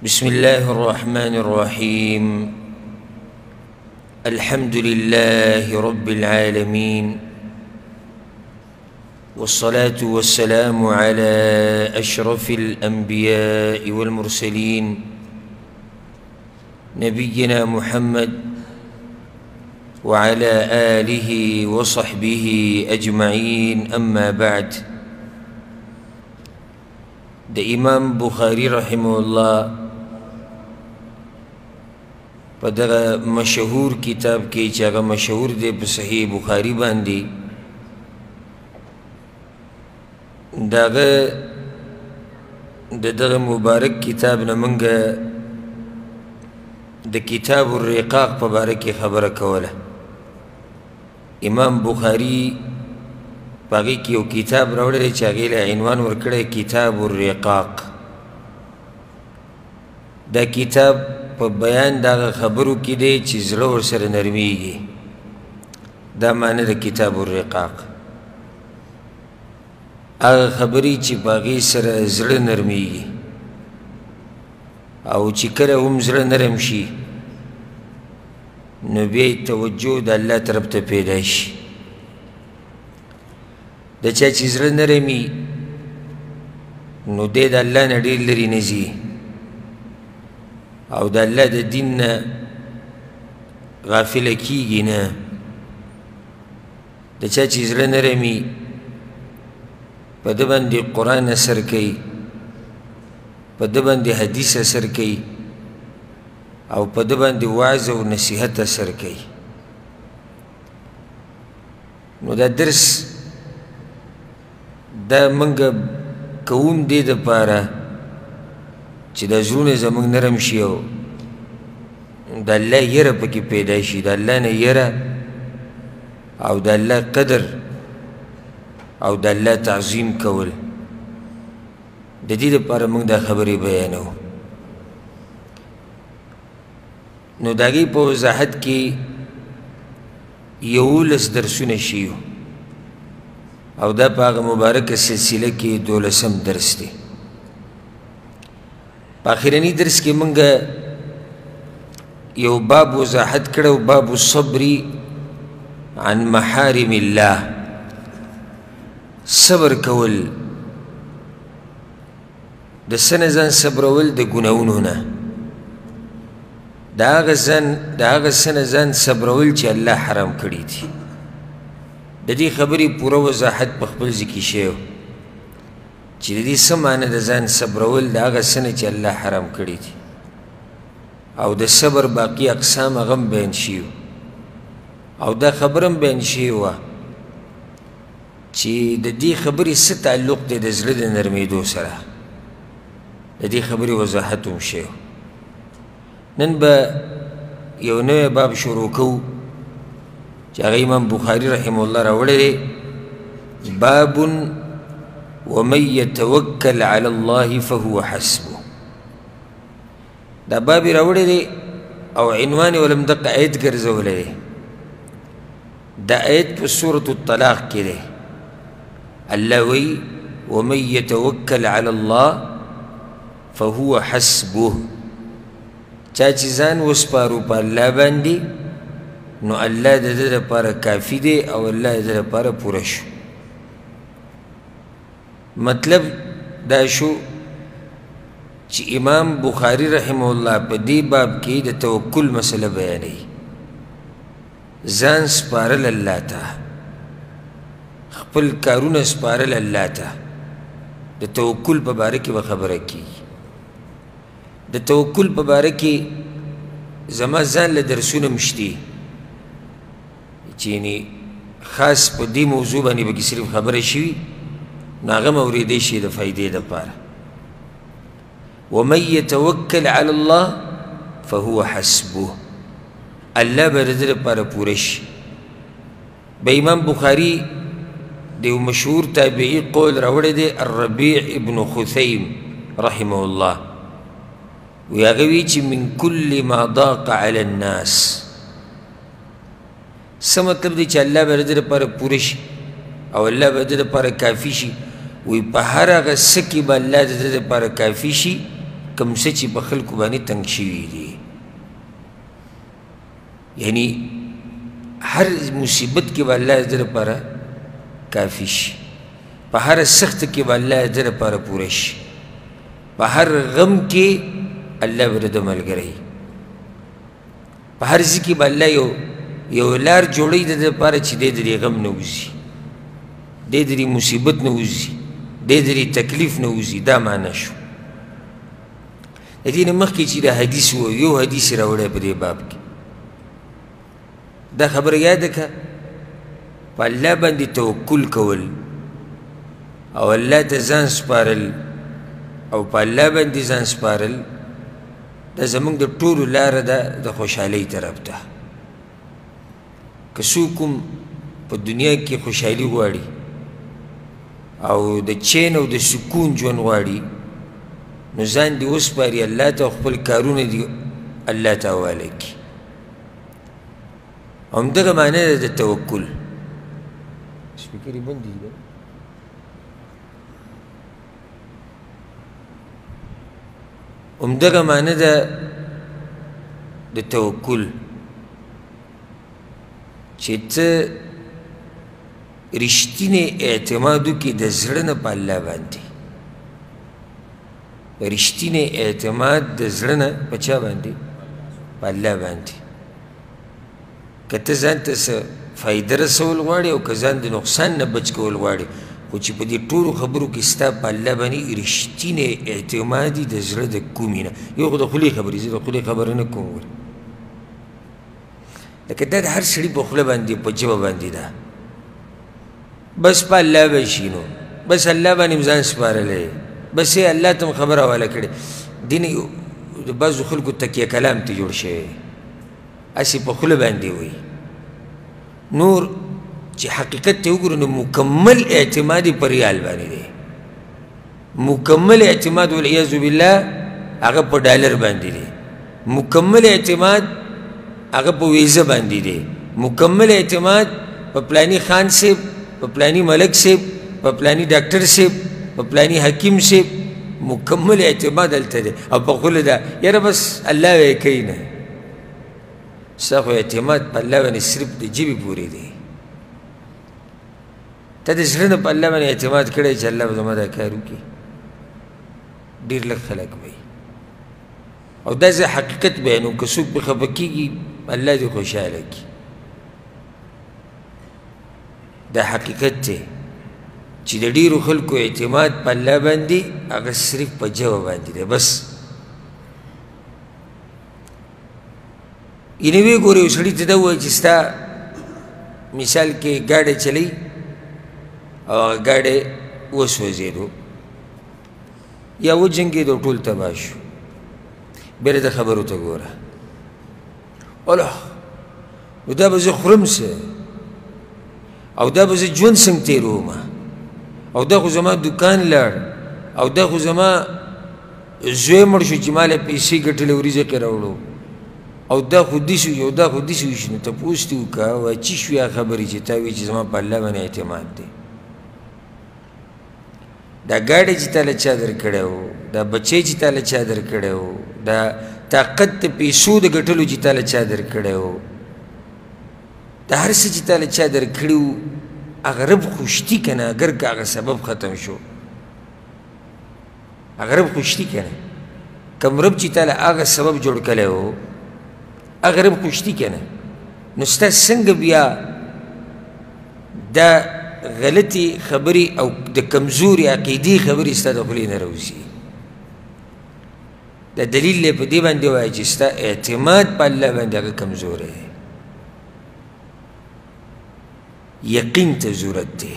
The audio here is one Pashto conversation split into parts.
بسم الله الرحمن الرحيم. الحمد لله رب العالمين، والصلاة والسلام على أشرف الأنبياء والمرسلين نبينا محمد وعلى آله وصحبه أجمعين. أما بعد، د امام بخاری رحمه الله په دغه مشهور کتاب کې چې هغه مشهور دی په صحیح بخاری باندې، دغه مبارک کتاب نه موږ د کتاب الرقاق په باره کې خبره کوله. امام بخاری په هغې کې یو کتاب راوړی چې هغې له عنوان ورکړی کتاب الرقاق. دا کتاب په بیان د هغه خبرو کې دی چې زړه ورسره نرمیږي. دا معنی د کتاب الرقاق، هغه خبرې چې په هغې سره زړه نرمیږي او چې کله هم زړه نرم شي نو بیا یې توجه د الله طرف ته پیدا شي. د چا چې زړه نرمي نو دی د الله نه ډېر لرې نه ځي او د الله د دین نه غافله کېږي نه. د چا چې زړه نرمي په ده باندې قرآن اثر کوي، په ده باندې حدیث اثر کوي او په ده باندې وعظ او نصیحت اثر کوي. نو دا درس دا منګه کوم دې دپاره چې دا زړونه زموږ نرم شي او د الله یره پکې پیدا شي، د الله نه یره او د الله قدر او د الله تعظیم کول. د دې دپاره موږ دا خبرې بیانوو. نو د هغې په وضاحت کې 11 درسونه شیو او دا په هغه مبارکه سلسله کې 12م درس دی. په اخرني درس کې موږ یو باب وضاحت کړو، باب الصبر عن محارم الله. صبر کول، د څه نه ځان صبرول؟ د ګناهونو نه، د هغه څه نه ځان صبرول چې الله حرام کړي دي. د دې خبرې پوره وضاحت په خپل ځای کې شوی چې د دې څه معنی د ځان صبرول د هغه څه نه چې الله حرام کړي دي او د صبر باقي اقسام هغه هم بیان شوي او دا خبره هم بیان شوې وه چې د دې خبرې څه تعلق دی د زړه د نرمېدو سره. د دې خبرې وضاحت هم شوی. نن به یو نوی باب شروع کوو چې هغه امام بخاری رحمه الله راوړی دی. باب ومن يتوکل علی الله فهو حسبه. دا باب یې راوړی دی او عنوان یې ولم دقه آیت ګرځولی دی. دا آیت په سورة الطلاق کې دی. الله وی ومن يتوکل علی الله فهو حسبه. چا چې ځان وسپارو په الله باندې نو الله د ده دپاره کافي دی او الله د ده دپاره پوره شو. مطلب دا شو چې امام بخاری رحمه الله په دې باب کې د توکل مسله بیانوي. ځان سپارل الله ته، خپل کارونه سپارل الله ته. د توکل په باره کې به خبره کېږي. د توکل په باره کې زما ځان له درسونه هم شتي چې یعنې خاص په دې موضوع باندې به کې صرف خبره شوي نو هغه م اورېدی شي د فایدې دپاره. ومن یتوکل علی الله فهو حسبه. الله به د ده دپاره پوره شي. به امام بخاري د یو مشهور تابعي قول راوړی دی، الربیع ابن خثیم رحمه الله، وی هغه وی چې من کل ما ضاق علی الناس. څه مطلب دی چې الله به د ده دپاره پوره شي او الله به د ده دپاره کافي شي. وی په هر هغه څه کې به الله د ده دپاره کافي شي کوم څه چې په خلکو باندې تنګ شوي دي. یعنی هر مصیبت کې به الله د لپاره کافي شي، په هر سخت کې به الله د لپاره پوره شي، په هر غم کې الله به د ملګری، په هر ځای کې به الله یو لار جوړوي د لپاره چې دی د دې غم نه وځي، دی د دې مصیبت نه وځي، دی د دې تکلیف نه وځي. دا معنی شو. د دې نه مخکې چې دا حدیث و، یو حدیث یې راوړی په دې باب کې. دا خبره یاده که په الله باندې توکل کول او الله ته ځان سپارل او په الله باندې ځان سپارل دا زموږ د ټولو لاره ده د خوشحالۍ طرف ته. که څوک هم په دنیا کې خوشحالي غواړي او د چین او د سکون ژوند غواړي نو ځان دې وسپاري الله ته او خپل کارونه دې الله ته حواله کړي. همدغه معنی ده د توکل. سپیکر یې بند دي. همدغه معنی ده د توکل چې ته رښتینی اعتماد وکړې د زړه نه په الله باندې. رښتینی اعتماد د زړه نه په چا باندې؟ په الله باندې. که ته ځان ته څه فایده رسول غواړې او که ځان د نقصان نه بچ کول غواړې، خو چې په دې ټولو خبرو کې ستا په الله باندې رښتینی اعتماد وي د زړه د کومې نه. یو خو د خولې خبرې، زه د خولې خبره نه کوم. لکه دا د هر سړي په خوله باندې په ژبه باندې ده، بس په الله به شي نو بس الله باندې م ځان سپارلی، بس یې الله ته م خبره حواله کړې. دې نه د بعضو خلکو تکیه کلام ته جوړ شوی، هسې په خوله باندې وایي. نور چې حقیقت ته وګورو نو مکمل اعتماد یې په ریال باندې دی. مکمل اعتماد والعیاذ بالله هغه په ډالر باندې دی. مکمل اعتماد هغه په ویزه باندې دی. مکمل اعتماد په پلانی خان صاحب، په پلانی ملک صاحب، په پلانی ډاکټر صاحب، په پلانی حکیم صاحب. مکمل اعتماد هلته دی او په خوله ده یاره بس الله به یې کوي نه. ستا خو اعتماد په الله باندې صرف د ژبې پورې دی. ته د زړه نه په الله باندې اعتماد کړی چې الله به زما دا کار وکړي، ډېر لږ خلک وایي. او دا زه حقیقت بیانوم، که څوک پرې خفه کېږي الله دې خوشحاله کړي. دا حقیقت دی چې د ډېرو خلکو اعتماد په الله باندې هغه صرف په ژبه باندې دی بس. یعنې ویې ګورې یو سړي ته دا ووایي چې ستا مثال کې ګاډی چلی او هغه ګاډی وسوځېدو یا وجنګېدو ټول تباه شو، بیا د خبرو ته ګوره الله نو دا به زه خورم څه او دا به زه ژوند څنګه تېروم او دا خو زما دوکان لاړ او دا خو زما زوی مړ شو چې ما له پیسې ګټلې وریځه کې راوړو او دا خو داسې وي او دا خو داسې وشي. نو تپوس دې وکړه وایي څه شوې هغه خبرې چې تا وایي چې زما په الله باندې اعتماد دی. دا ګاډی چې تاله چا درکړی و، دا بچی چې تاله چا درکړی و، دا طاقت د پیسو د ګټلو چې تاله چا درکړی و، دا هر څه چې تاله چا درکړي و هغه رب خوشتي که نه اگر که هغه سبب ختم شو. هغه رب خوشتي که نه کوم رب چې تاله هغه سبب جوړ کړی و هغه رب خوشتي که نه. نو ستا څنګه بیا دا غلطی خبرې او د کمزوري عقیدې خبرې ستا د خولې نه راوځي. دا دلیل دی په دې باندې وایي چې ستا اعتماد په الله باندې هغه کمزوری دی. یقین ته ضرورت دی.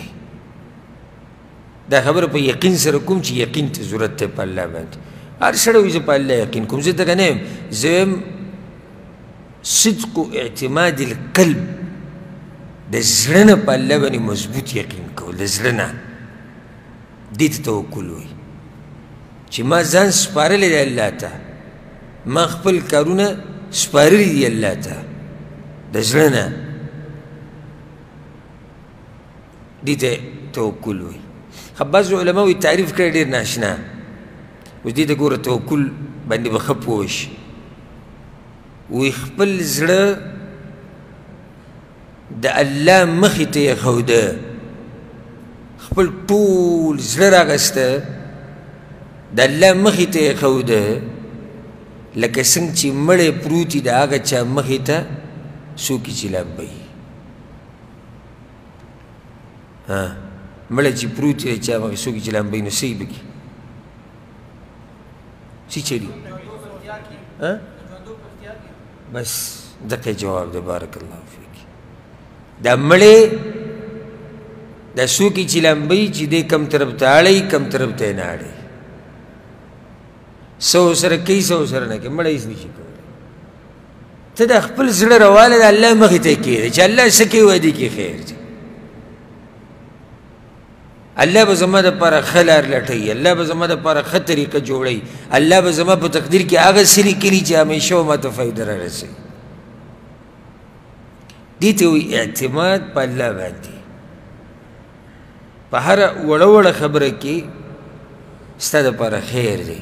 دا خبره په یقین سره کوم چې یقین ته ضرورت دی په الله باندې. هر سړی وایي زه په الله یقین کوم، زه دغه نه یم. زه یم صدق اعتماد القلب، د زړه نه په الله باندې مضبوط یقین کول، د زړه نه. دې ته توکل وایي چې ما ځان سپارلی دی الله ته، ما خپل کارونه سپارلی دي الله ته د زړه نه. دې ته توکل وایي. خو بعضو علما وایي تعریف کړی ډېر ناشنا. اوس دې ته ګوره توکل باندې به ښه پوه شي وی خپل زړه د الله مخې ته یې ښوده خپل ټول زړه راغسته د الله مخې ته یې ښوده لکه څنګه چې مړی پروت وي د هغه چا مخې ته څوک چې لامبوي مړی چې پروت وي د چا مخې څوک چې لامبوي نو څه یې بکي څه چلي بس دقه جواب ده بارک الله فیک دا مړی دا څوک چې لامبوي چې دی کم طرف ته اړوي کم طرف ته یې نه اړوي څه ورسره کوي څه ورسره نه کوي مړی هېڅ نشي کولی ته د خپل زړه رواله د الله مخې ته یې کښېږدې چې الله څه کوي وایي دې کې خیر دی الله به زما دپاره ښه لار لټوي الله به زما دپاره ښه طریقه جوړوي الله به زما په تقدیر کې هغه څه لیکلي چې همیشه به ما ته فایده را رسوي دې ته وایي اعتماد په الله باندې په هره وړه وړه خبره کې ستا دپاره خیر دی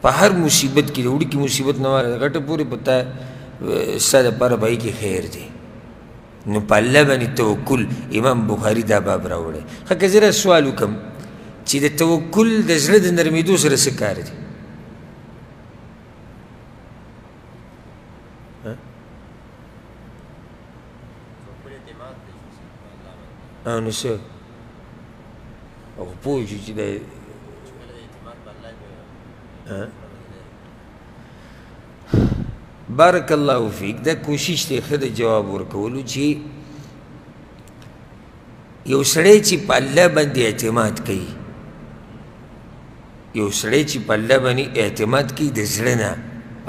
په هر مصیبت کې د وړوکي مصیبت نه واره غټه پورې په تا ستا دپاره په هغې کې خیر دی نو په الله باندې توکل امام بخاري دا باب راوړی ښه که زه را سوال وکړم چې د توکل د زړه د نرمېدو سره څه کار دی نو څه او پوه شو چې د بارک الله فیک دا کوشش دی ښه د جواب ورکولو چې یو سړی چې په الله باندې اعتماد کوي یو سړی چې په الله باندې اعتماد کوي د زړه نه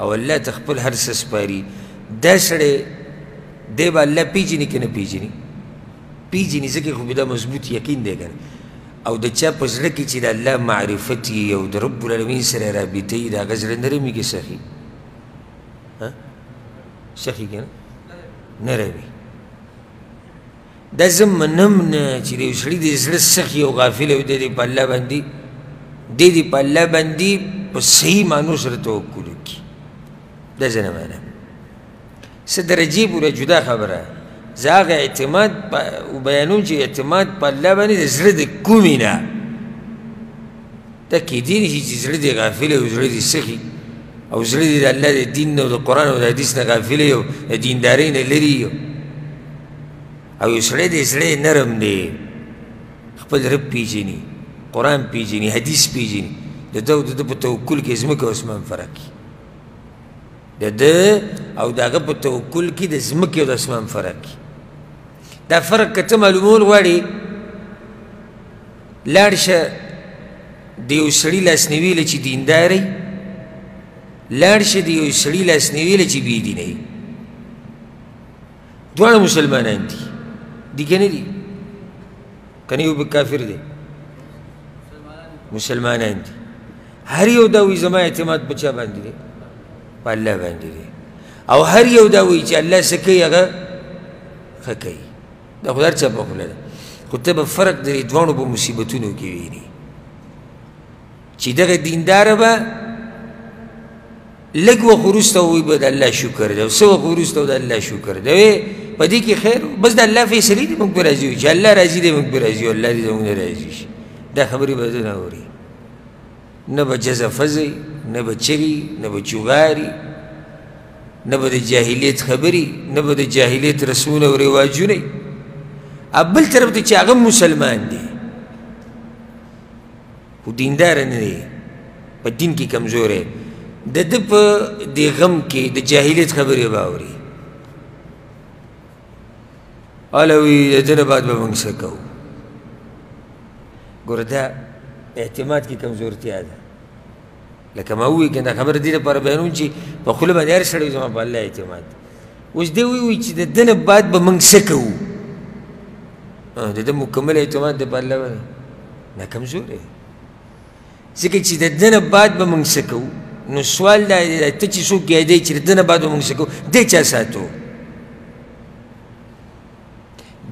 او الله ته خپل هر څه سپاري دا سړی دی به الله پیژني که نه پیژني پیژني ځکه خو به دا مضبوط یقین دی که او د چا په زړه کې چې د الله معرفت یي او د رب العالمین سره رابطه یي د هغه زړه نرمېږي سخي سخي که نه رامي دا زه منم نه چې د یو سړي د زړه سخي او غافل او دی په الله باندې دی په الله باندې په صحیح معنو سره توکل وکړي دا زه نه منم څه درجې پوره جدا خبره زه هغه اعتماد بیانوم چې اعتماد په الله باندې د زړه د کومې نه دا کیدی نه شي چې زړه دې غافل او زړه دې سخي او زړه دې د الله د دین او د قرآن او د حدیث نه غافل او د دیندارۍ نه لرې او یو سړی دی زړه یې نرم دی خپل رب پیژني قرآن پیژني حدیث پیژني د ده او د ده په توکل کې ځمکه او اسمان فرق وي د ده او د هغه په توکل کې د ځمکې او د اسمان فرق وي دا فرق که ته معلومول غواړې لاړ شه د یو سړي لاسنیوي له چې دینداری لاړ شه د یو سړي لاسنیوي له چې بېدینه وي دواړه مسلمانان دي دي که نه دي که نه یو به کافر دی مسلمانان دي هر یو دا وایي زما اعتماد په چا باندې دی په الله باندې دی او هر یو دا وایي چې الله څه کوي هغه ښه کوي دا خو هر چا په خوله ده خو ته به فرق د دې دواړو په مصیبتونو کې ویني چې دغه دینداره به لږ وخت وروسته ووایي به د الله شکر دی او څه وخت وروسته د الله شکر دی په دې کې خیر بس د الله فیصلې دي موږ پرې راضي یو چې الله راضي دی موږ پرې راضي یو الله دې زموږ نه راضي شي دا خبرې به زه نه اوري نه به جزفزی نه به چغي نه به چوغاري نه به د جاهلیت خبرې نه به د جاهلیت رسمونه او رواجونه بل طرف ته چې هغه مسلمان دی خو دینداره نه دی په دین کې کمزوری د ده په دې غم کې د جاهلیت خبرې به اوري هله وي د ده نه بعد به موږ څه کوو ګوره دا اعتماد کې کمزورتیا ده لکه ما ووایي که دا خبره دې لپاره بیانوم چې په خوله باندې هر سړی زما په الله اعتماد اوس دی وایي چې د ده نه بعد به موږ څه کوو د ده مکمل اعتماد دی په الله باندې دا کمزوری ځکه چې د ده نه بعد به موږ څه کوو نو سوال دا دی ته چې څوک یادوي چې د ده نه بعد به موږ څه کوو دی چا ساتو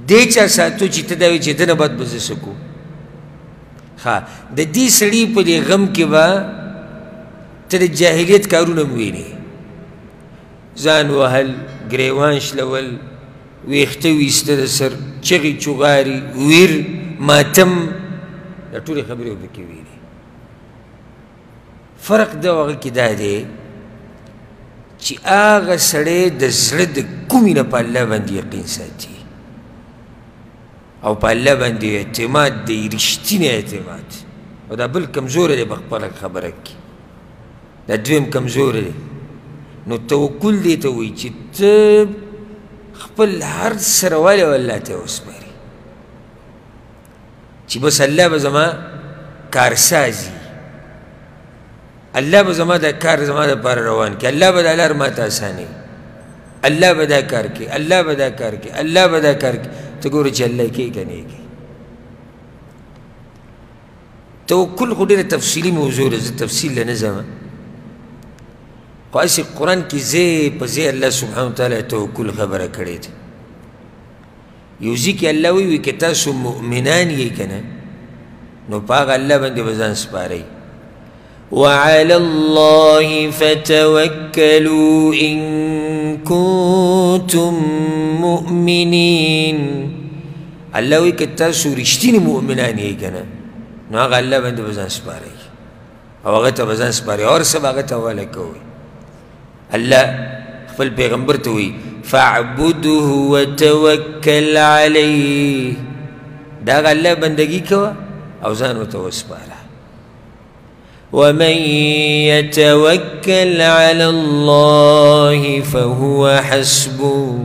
دی چا ساتو چې ته دا وایي چې د ده نه بعد به زه څه کوو ها د دې سړي په دې غم کې به ته د جاهلیت کارونه هم وینې ځان وهل ګریوان شلول ویښته ویسته د سر چغې چغاري ویر ماتم دا ټولې خبرې به پکې وینې فرق د هغه کې دا دی چې هغه سړی د زړه د کومې نه په الله باندې یقین ساتي او په الله باندې اعتماد دی رښتینی اعتماد او دا بل کمزوری دی په خپله خبره کې دا دویم کمزوری دی نو توکل دی ته وایي چې ته خپل هر څه راولې او الله ته وسپاري چې بس الله به زما کارسازي الله به زما دا کار زما دپاره روان کړي الله به دا لار ماته اسانوي الله به دا کار کوي الله به دا کار کوي الله به دا کار کوي ته ګوره چې الله یې کوي که نه یې کوي توکل خو ډېره تفصیلي موضوع ده زه تفصیل له نه ځم خو هسې قرآن کې ځای په ځای الله سبحانه وتعالی توکل خبره کړې ده یو ځای کې الله وایي که تاسو مؤمنان یې که نه نو په هغه الله باندې به ځان سپارئ وعلى الله فتوكلوا إن كنتم مؤمنين الله وی که تاسو رښتیني مؤمنان یې که نه نو هغه الله باندې به ځان سپارئ او هغه ته به ځان سپارئ او هر څه به هغه ته حواله کوئ الله خپل پیغمبر ته وی فاعبده وتوکل علیه دا هغه الله بندګي کوه او ځان ورته وسپاره ومن يتوكل على الله فهو حسبه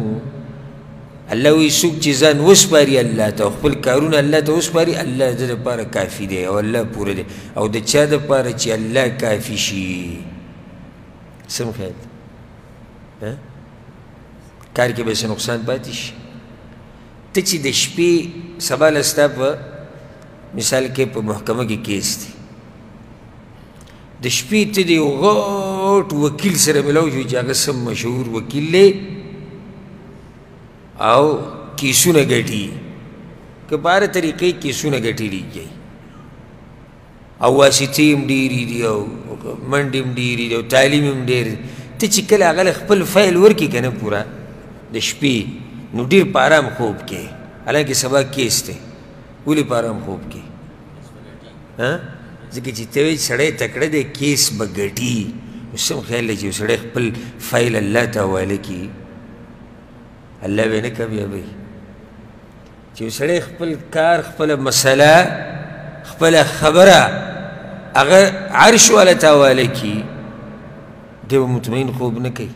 الله وی څوک چې ځان وسپاري الله ته خپل کارونه الله ته وسپاري الله د دپاره کافي دی او الله پوره دی او د چا دپاره چې الله کافي شي سم خیال کار کې به څه نقصان پاتې شي ته چې د شپې سبا له ستا په مثال کې په محکمه کې کیس دی د شپې ته د یو غټ وکیل سره ملاو شو چې هغه سم مشهور وکیل دی او کیسونه ګټي که په هره طریقې کیسونه ګټلي دي او واسطې هم ډېرې دي او منډې هم ډېرې دي او تعلیم هم ډېر دی ته چې کله هغه له خپل فایل ورکړي که نه پوره د شپې نو ډېر په ارام خوب کې حالانکې سبا کیس دی ولې په ارام خوب کې ځکه چې ته وایي سړی تکړه دی کیس به ګټي اوس هم خیال دی چې یو سړی خپل فایل الله ته حواله کړي الله به نه کامیابوي چې یو سړی خپل کار خپله مسله خپله خبره هغه عرش والا ته حواله کړي دی به مطمئن خوب نه کوي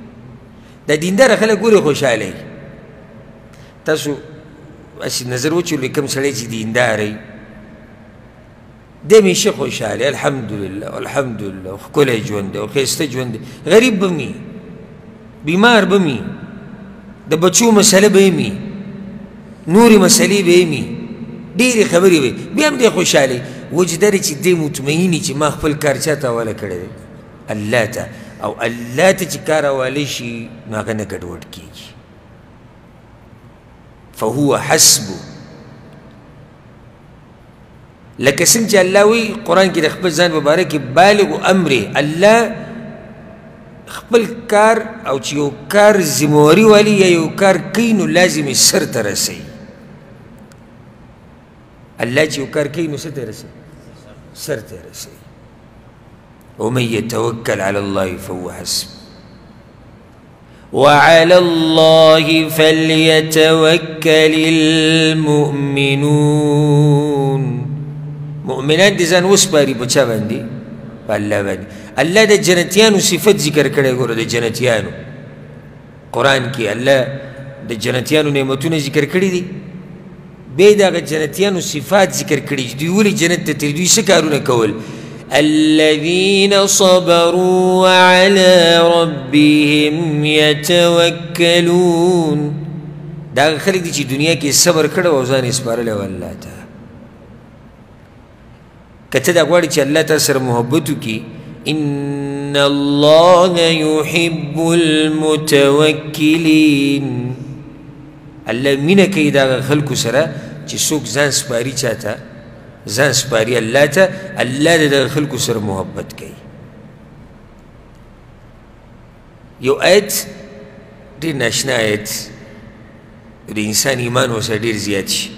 دا دینداره خلک ګورې خوشحاله تاسو هسې نظر وچولئ کوم سړی چې دینداره دی همیشه خوشحاله الحمدلله الحمدلله ښکلی ژوند دی او ښایسته ژوند دی غریب به وي بیمار به وي د بچو مسله به یې وي نورې مسلې به یې وي ډېرې خبرې به بیا هم دی خوشحاله وجه دا دی چې دی مطمئن چې ما خپل کار چا ته حواله کړی دی الله ته او الله ته چې کار حواله شي نو هغه نه ګډوډ کېږي فهو حسبه لکه څنګه چې الله وی قرآن کې د خپل ځان مبارک کې بالغ امره الله خپل کار او چې یو کار ذمهواري والی یا یو کار کوي نو لازم یې سر ته رسوي الله چې یو کار کوي نو څه ته رسوي سر ته رسوي ومن يتوكل على الله فهو حسب وعلى الله فليتوكل المؤمنون مؤمنان دي ځان وسپاري په چا باندې په الله باندې الله د جنتیانو صفت ذکر کړی ګوره د جنتیانو قرآن کې الله د جنتیانو نعمتونه ذکر کړي دي بیا یې د هغه جنتیانو صفات ذکر کړي چې دوی ولې جنت ته تللي دوی څه کارونه کول الذين صبروا وعلى ربهم يتوكلون دا هغه خلک دي چې دنیا کې صبر کړی او ځان یې سپارلی و الله ته که ته دا غواړې چې الله تا سره محبت وکړي ان الله يحب المتوکلین الله مینه کوي د هغه خلکو سره چې څوک ځان سپاري چا ته ځان سپاري الله ته الله د دغه خلکو سره محبت کوي یو آیت ډېر ناشنا آیت د انسان ایمان ورسره ډېر زیات شي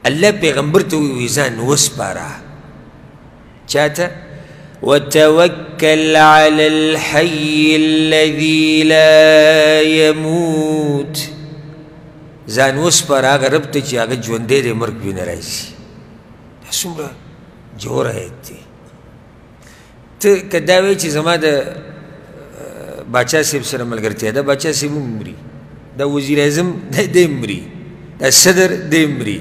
الله پیغمبر ته وایي ځان وسپاره چا ته وتوکل علی الحی الذي لا يموت ځان وسپاره هغه رب ته چې هغه ژوندی دی مرګ پرې نه راځي دا څومره جوړ آیت دی ته که دا وایې چې زما د باچا صاحب سره ملګرتیا ده باچا صاحب هم مري دا وزیر اعظم دی مري دا صدر دی مري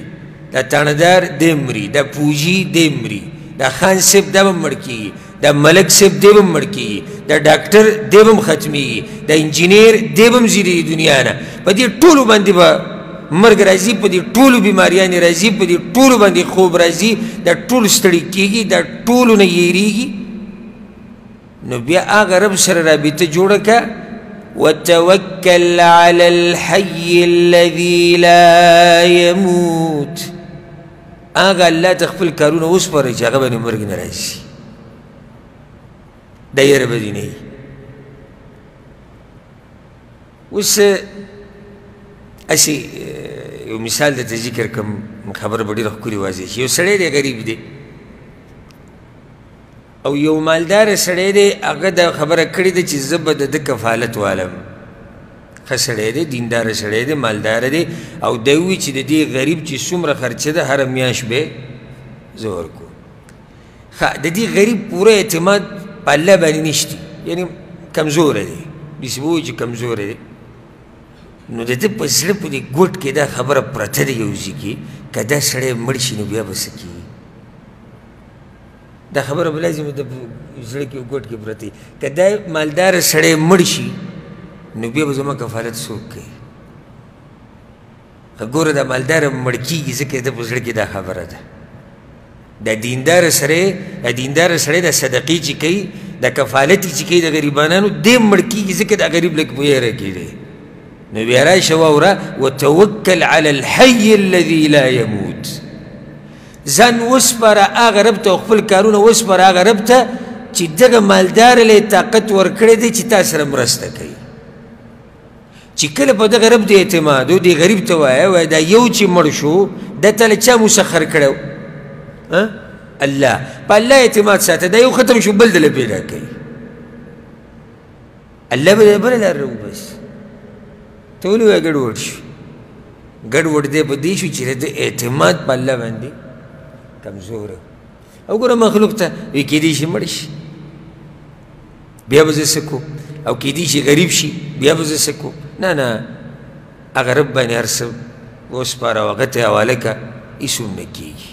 دا تاندار دی مري دا پوجي دی مري دا خان صاحب دا به مړ کېږي دا ملک صاحب دی به مړ کېږي دا ډاکټر دی به هم ختمېږي دا انجینیر دی به هم ځي د دنیا نه په دې ټولو باندې به مرګ راځي په دې ټولو بیماریانې راځي په دې ټولو باندې خوب راځي دا ټول ستړي کېږي دا ټولو نه یېرېږي نو بیا هغه رب سره رابطه جوړه که وتوکل علی الحی الذي لا يموت هغه الله ته خپل کارونه وسپارئ چې هغه باندې مرګ نه راځي دا یېره به دې نه وي اوس هسې یو مثال درته ذکر کړم خبره به ډېره ښکلې واضح شي یو سړی دی غریب دی او یو مالدار سړی دی هغه دا خبره کړې ده چې زه به د ده کفالت والم ښه سړی دی دیندار سړی دی مالدار دی او دی ووایي چې د دې غریب چې څومره خرچه ده هره میاشت به زه ورکوم ښه د دې غریب پوره اعتماد په الله باندې نشته یعنې کمزوری دی داسې به ووایي چې کمزوری دی نو د ده په زړه په دې ګوټ کې دا خبره پرته ده یو ځای کې که دا سړی مړ شي نو بیا به څه کېږي دا خبره به لازم د زړه کې ګوټ کې پرته وي که دا مالداره سړی مړ شي نو بیا به زما کفالت څوک کوي ګوره دا مالداره مړ کېږي ځکه د په زړه کې دا خبره ده دا دینداره سړی دا صدقې چې کوي دا کفالت چې کوي د غریبانانو دی مړ کېږي ځکه دا غریب لږ په یېره کې دی نو بیا راشه واوره وتوکل علی الحی الذي لا يموت ځان وسپاره هغه رب ته خپل کارونه وسپاره هغه رب ته چې دغه مالدار له طاقت ورکړی دی چې تا سره مرسته کوي چې کله په دغه رب د اعتماد و دې غریب ته وایه دا یو چې مړ شو دا ته له چا مسخر کړی الله په الله اعتماد ساته دا یو ختم شو بل دله پیدا کوي الله به بله لار راوباسي ته ولې وایه ګډوډ شو ګډوډ دی په دې شو چې د اعتماد په الله باندې کمزوره او ګوره مخلوق ته وی کېدی شي مړ شي بیا به زه څه کوم او کېدی شي غریب شي بیا به زه څه کوم نه هغه رب باندې هر څه وسپاره او هغه ته حواله کړه هېڅ هم نه کېږي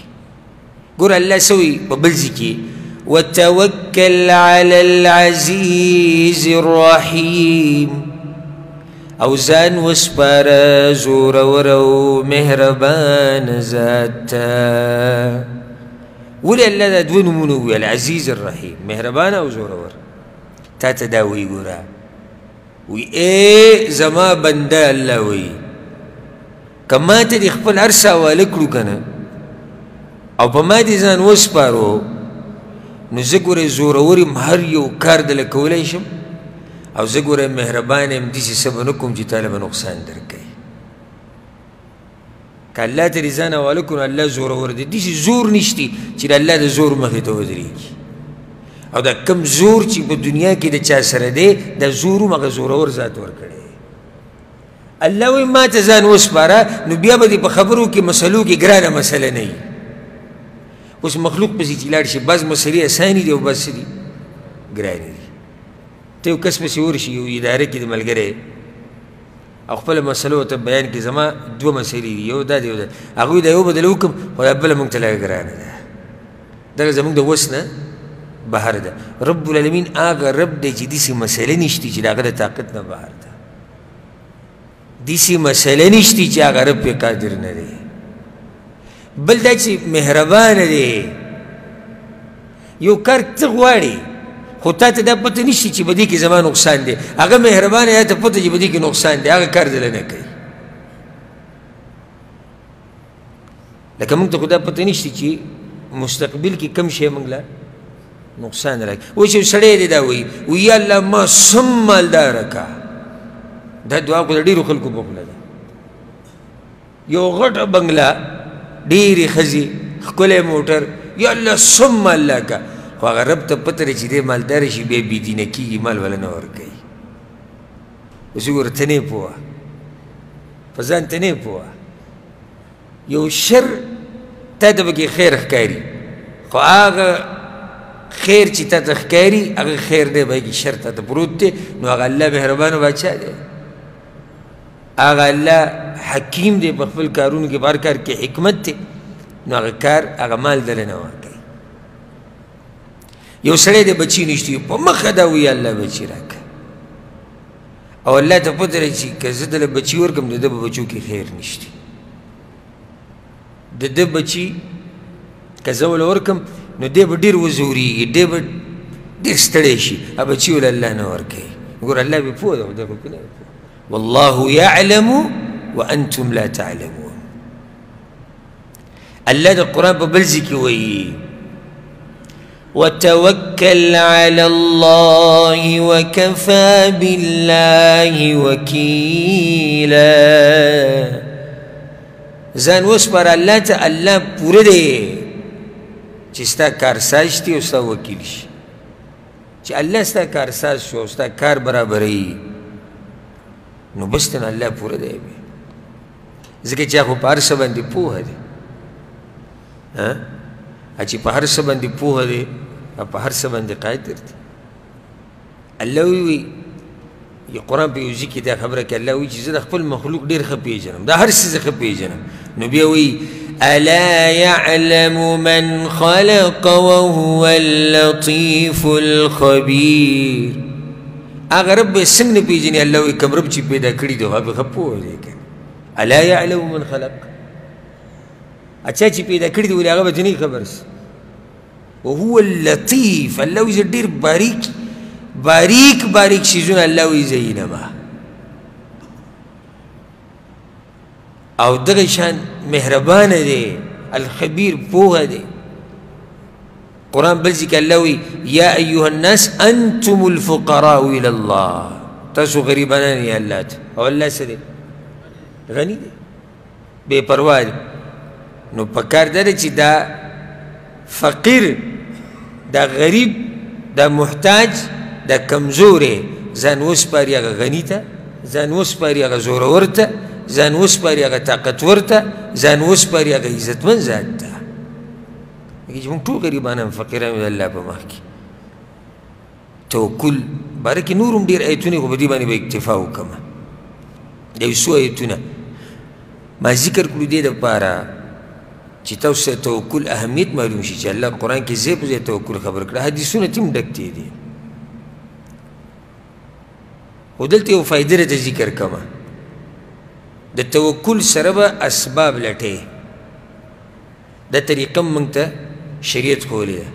ګوره الله څه وایي په بل ځای کې وتوکل علی العزیز الرحیم او ځان وسپاره زورور او مهربان ذات ته ولې الله دا دوه نومونه وویل عزیز الرحیم مهربان او زورور تا ته دا وایي ګوره وی ای زما بنده الله وایي که ما ته دې خپل هر څه حواله کړو که نه او په ما دې ځان وسپارو نو زه ګوره زورور یم هر یو کار دله کولی شم او زه ګوره مهربان یم داسې څه به نه کوم چې تا له به نقصان درکوي که الله ته دې ځان حواله کړو نو الله زورور دی داسې زور نشته چې د الله د زور مخې ته ودرېږي او دا کم زور چې په دنیا کې د چا سره دی دا زور هم هغه زورور ذات ورکړی الله وایي ما ته ځان وسپاره نو بیا به دې په خبرو کې مسلو کې ګرانه مسله نه وي اوس مخلوق پسې چې لاړ شي بعض مسلې اسانې دي او بعض څه دي ګرانې دي ته یو کس پسې ورشي یو اداره کې د ملګری او خپله مسله ورته بیان کړي زما دوه مسلې دي یو دا دی یو دا هغوی دا یو بدله وکړم خو دا بله موږ ته لږه ګرانه ده دغه زموږ د وس نه بهر ده رب العالمین هغه رب دی چې داسې مسله نشته چې د هغه د طاقت نه بهر ده داسې مسله نشته چې هغه رب پې قادر نه دی بل دا چې مهربانه دی یو کار ته غواړي خو تا ته دا پته نشته چې په دې کې زما نقصان دی هغه مهربانه یا ته پته چې په دې کې نقصان دی هغه کار دله نه کوي لکه موږ ته خو دا پته نشته چې مستقبل کې کم شی موږ له نقصان راکړي. اوس یو سړی دی دا وایي یا الله ما سم مالداره کا. دا دعا خو د ډېرو خلکو په خوله ده. یو غټه بنګله، ډېرې ښځې، ښکلی موټر، یا الله سم مالداره کا. خو هغه رب ته پته دی چې دی مالداره شي بیا بېدینه کېږي، مال وله نه ورکوي. اوس وګوره ته نه پوه، په ځان ته نه پوه. یو شر تا ته پکې خیر ښکاري، خو هغه خیر چې تا ته ښکاري هغه خیر دی، بلکې شر تا ته پروت دی. نو هغه الله مهربانو بادشاه دی، هغه الله حکیم دی، په خپل کارونو کې په هر کار کې حکمت دی. نو هغه کار هغه مال دله نه ورکوي. یو سړی د بچي نشته، په مخه دا وایي الله بچي راکړه، او الله ته پته لري چې که زه دله بچي ورکړم د ده په بچو کې خیر نشته. د ده بچي که زه وله ورکړم نو دی به ډېر وزورېږي، دی به ډېر ستړی شي، هغه بچي وله الله نه ورکوي. ګوره الله بې پوه ده، خو ده خو نه پوه. والله يعلم وانتم لا تعلمون. الله د قرآن په بل ځای کې وایي وتوکل علی الله وکفى بالله وکیلا. ځان وسپاره الله ته، الله پوره دی چې ستا کارساز دی او ستا وکیل شي. چې الله ستا کارساز شو او ستا کار برابروي نو بس ته الله پوره دی. ځکه چې هغه په هر څه باندې پوهه دی. چې په هر څه باندې پوهه دی او په هر څه باندې قادر دی. الله وایي قرآن په یو ځای کې دا خبره کوي، الله وایي چې زه د خپل مخلوق ډېر ښه پېژنم، دا هر څه زه ښه پېژنم. نو بیا وایي الا يعلم من خلق وهو اللطيف الخبير. هغه رب یې څنګه نه پېژني؟ الله وایي کوم رب چې پیدا کړي دی هغه ښه پوه دی. الا يعلم من خلق، اچھا چې پیدا کړي دی ولې هغه به ته نه خبر سي. وهو اللطيف، الله وایي زه ډېر باریک باریک باریک شیزونه الله وایي زه وینمه. او دغه شان مهربانه دی، الخبیر پوهه دی. قرآن بل ځای کې الله وایي یا ایها الناس انتم الفقراء الى الله. تاسو غریبانان یې الله ته، او الله څه دی؟ غني دی، بې پروا دی. نو پکار دا دی چې دا فقیر، دا غریب، دا محتاج، دا کمزورې ځان وسپاري هغه غني ته، ځان وسپاري هغه زورور ته، ځان وسپاري هغه طاقتور ته، ځان وسپاري هغه عزتمند ذات ته. چې موږ ټول غریبان فقیران یو د الله په مخ کې. توکل باره کې نور هم ډېر ایتونه، خو په دې باندې به اکتفا وکړم. د یو څو ایتونه ما ذکر کړو دې دپاره چې تاسو ته توکل اهمیت معلوم شي، چې الله قرآن کې ځای په ځای توکل خبر کړه، حدیثونه تیم ډک دي. خو دلته یو فایده راته ذکر کړمه. د توکل سره به اسباب لټې، دا طریقه موږ ته شریعت ښوولې ده،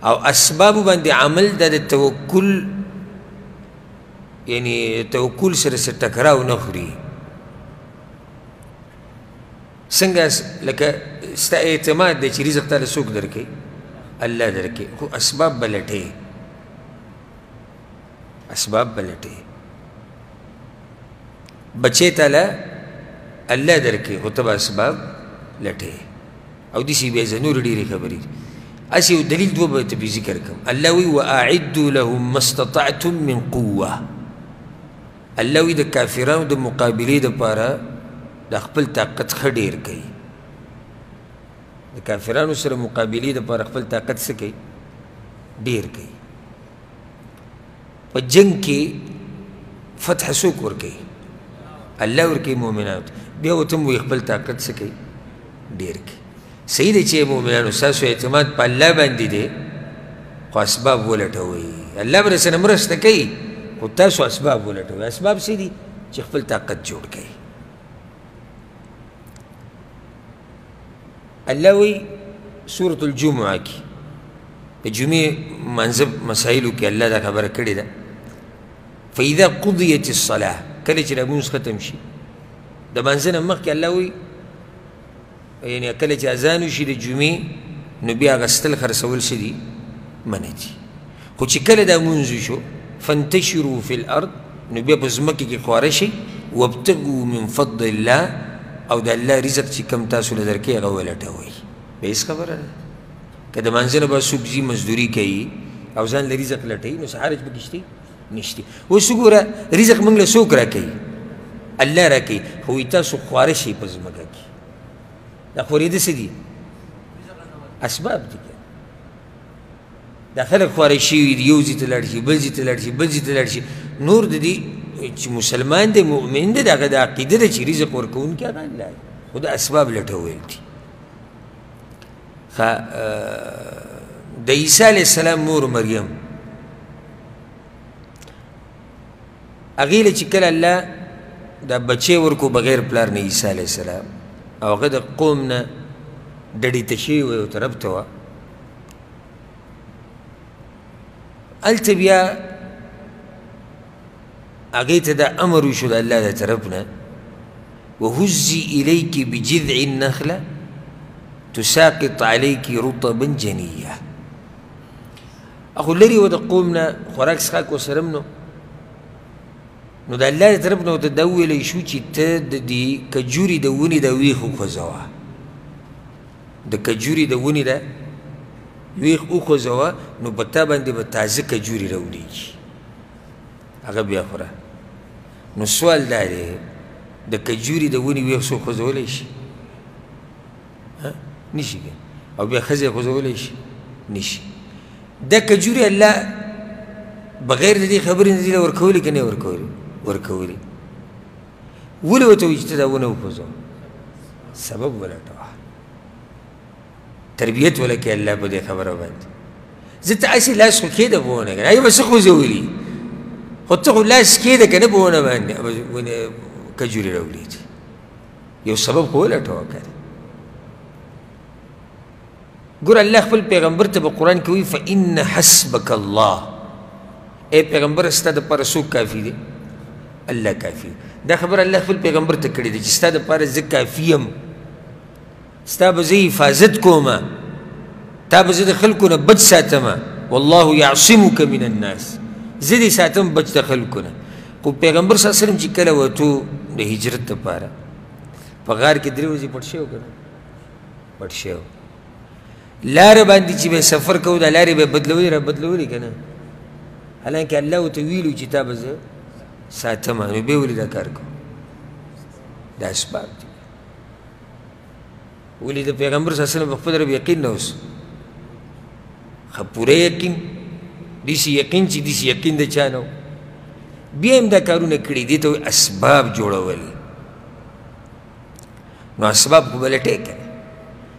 او اسبابو باندې عمل دا د توکل، یعنی توکل سره څه ټکراو نه خوري. څنګه لکه ستا اعتماد دی چې رزق تاله څوک درکوي؟ الله درکوي، خو اسباب به لټې، اسباب به لټې. بچې تاله الله درکوي، خو ته به اسباب لټې. او داسې بیا زه نورې ډېرې خبرې دي. هسې یو دلیل دوه به ته پې ذکر کړم. الله وایي واعدوا لهم ما استطعتم من قوه. الله وایي د کافرانو د مقابلې دپاره د خپل طاقت ښه ډېر کوي. د کافرانو سره مقابلې دپاره خپل طاقت څه کوي؟ ډېر کوي. په جنګ کې فتح څوک ورکوي؟ الله ورکوي مؤمنانو ته. بیا ورته هم وایي خپل طاقت څه کوي؟ ډېر کوي. صحیح دی چې مؤمنانو ستاسو اعتماد په الله باندې دی، خو اسباب ولټوئ. الله به درسره مرسته کوي، خو تاسو اسباب ولټوئ. اسباب څه دي؟ چې خپل طاقت جوړ کوي. الله وی سورة الجمعه کې د جمعې منځب مسایلو کې الله دا خبره کړې ده. فاذا قضیت الصلاه، کله چې لمونځ ختم شي د منځه نه مخکې الله وی، یعنی کله چې اذان وشي د جمعې نو بیا اغوستل خرڅول څه دي؟ منع دي. خو چې کله دا مونځ وشو فانتشروا فی الارض نو بیا په ځمکې کې خواره شئ وابتغوا من فضل الله او د الله رزق چې کم تاسو له درکې هغه ولټوئ. به هېڅ خبره ده که د مانځه نه به څوک ځي مزدوري کوي او ځان له رزق لټوي نو څه حرج پکې شته؟ نشته. اوس وګوره رزق موږ له څوک راکوي؟ الله راکوي. خو وایي تاسو خواره شئ په ځمکه کې. دا خورېده څه دي؟ اسباب دي. دا خلک خواره شوي دي، یو ځای ته لاړ شي، بل ځای ته لاړ شي، بل ځای ته لاړ شي. نور د دې چې مسلمان دی مؤمن دی د هغه د عقیده ده چې رزق ورکوونکی هغه الله دی، خو د اسباب لټول دي. د عیسی علیه السلام مور مریم هغې له چې کله الله دا بچی ورکو بغیر پلار نه عیسی علیه السلام او هغه د قوم نه ډډې ته شوې وه یو طرف ته وه، هلته بیا هغې ته دا امر وشو د الله د طرف نه وهزي الیک بجذع النخله تساقط علیک رطبا جنیه. اخو لرې وه د قوم نه خوراک څښاک ورسره هم نو د الله د طرف نه ورته دا وویلی شو چې ته د دې کجوري د ونې د ویښ وخوځوه، د کجوري د ونې د ویښ وخوځوه نو په تا باندې به تازه کجوري راولیږي، هغه بیا خوره. نو سوال دا دی د کجوري د ونې ویښ څوک خوځولی شي؟ نشي که. او بیا ښځه خوځولی شي؟ نشي. دا کجوري الله بغیر د دې خبرې نه دي له ورکولي که نه ورکولي؟ ورکولي. ولې ورته وایي چې ته دا ونه وخوځوه؟ سبب ولټوه، تربیت ولکې الله په دې خبره باندې. زه ته هسې لاس خو کېده په ونه کنه، هغې به څه خوځولي، خو ته خو لاس کېده که نه په ونه باندې کجوري راولېدې، یو سبب خو ولټوه کنه. ګوره الله خپل پیغمبر ته په قرآن کې وایي فإن حسبک الله، ای پیغمبر ستا دپاره څوک کافي دی؟ الله کافي. دا خبره الله خپل پیغمبر ته کړې ده چې ستا دپاره زه کافي یم، ستا به زه حفاظت کومه، تا به زه د خلکو نه بچ ساتمه، والله یعصمک من الناس، زه دې ساتم بچ د خلکو نه. خو پیغمبر صلی الله علیه وسلم چې کله وتو د هجرت دپاره په غار کې 3 ورځې پټ شوی که نه؟ پټ شوی. لاره باندې چې به سفر کوو دا لارې به بدلولې را بدلولې که نه؟ حالانکې الله ورته ویلو چې تا به زه ساتمه، نو بیا ولې دا کار کوو؟ دا اسباب دي. ولې د پیغمبر صلی الله علیه وسلم په خپل رب یقین نه اوس ښه پوره یقین، داسې یقین چې داسې یقین د چا نه و. بیا هم دا کارونه کړي، دې ته وایي اسباب جوړول. نو اسباب خو به لټې که نه،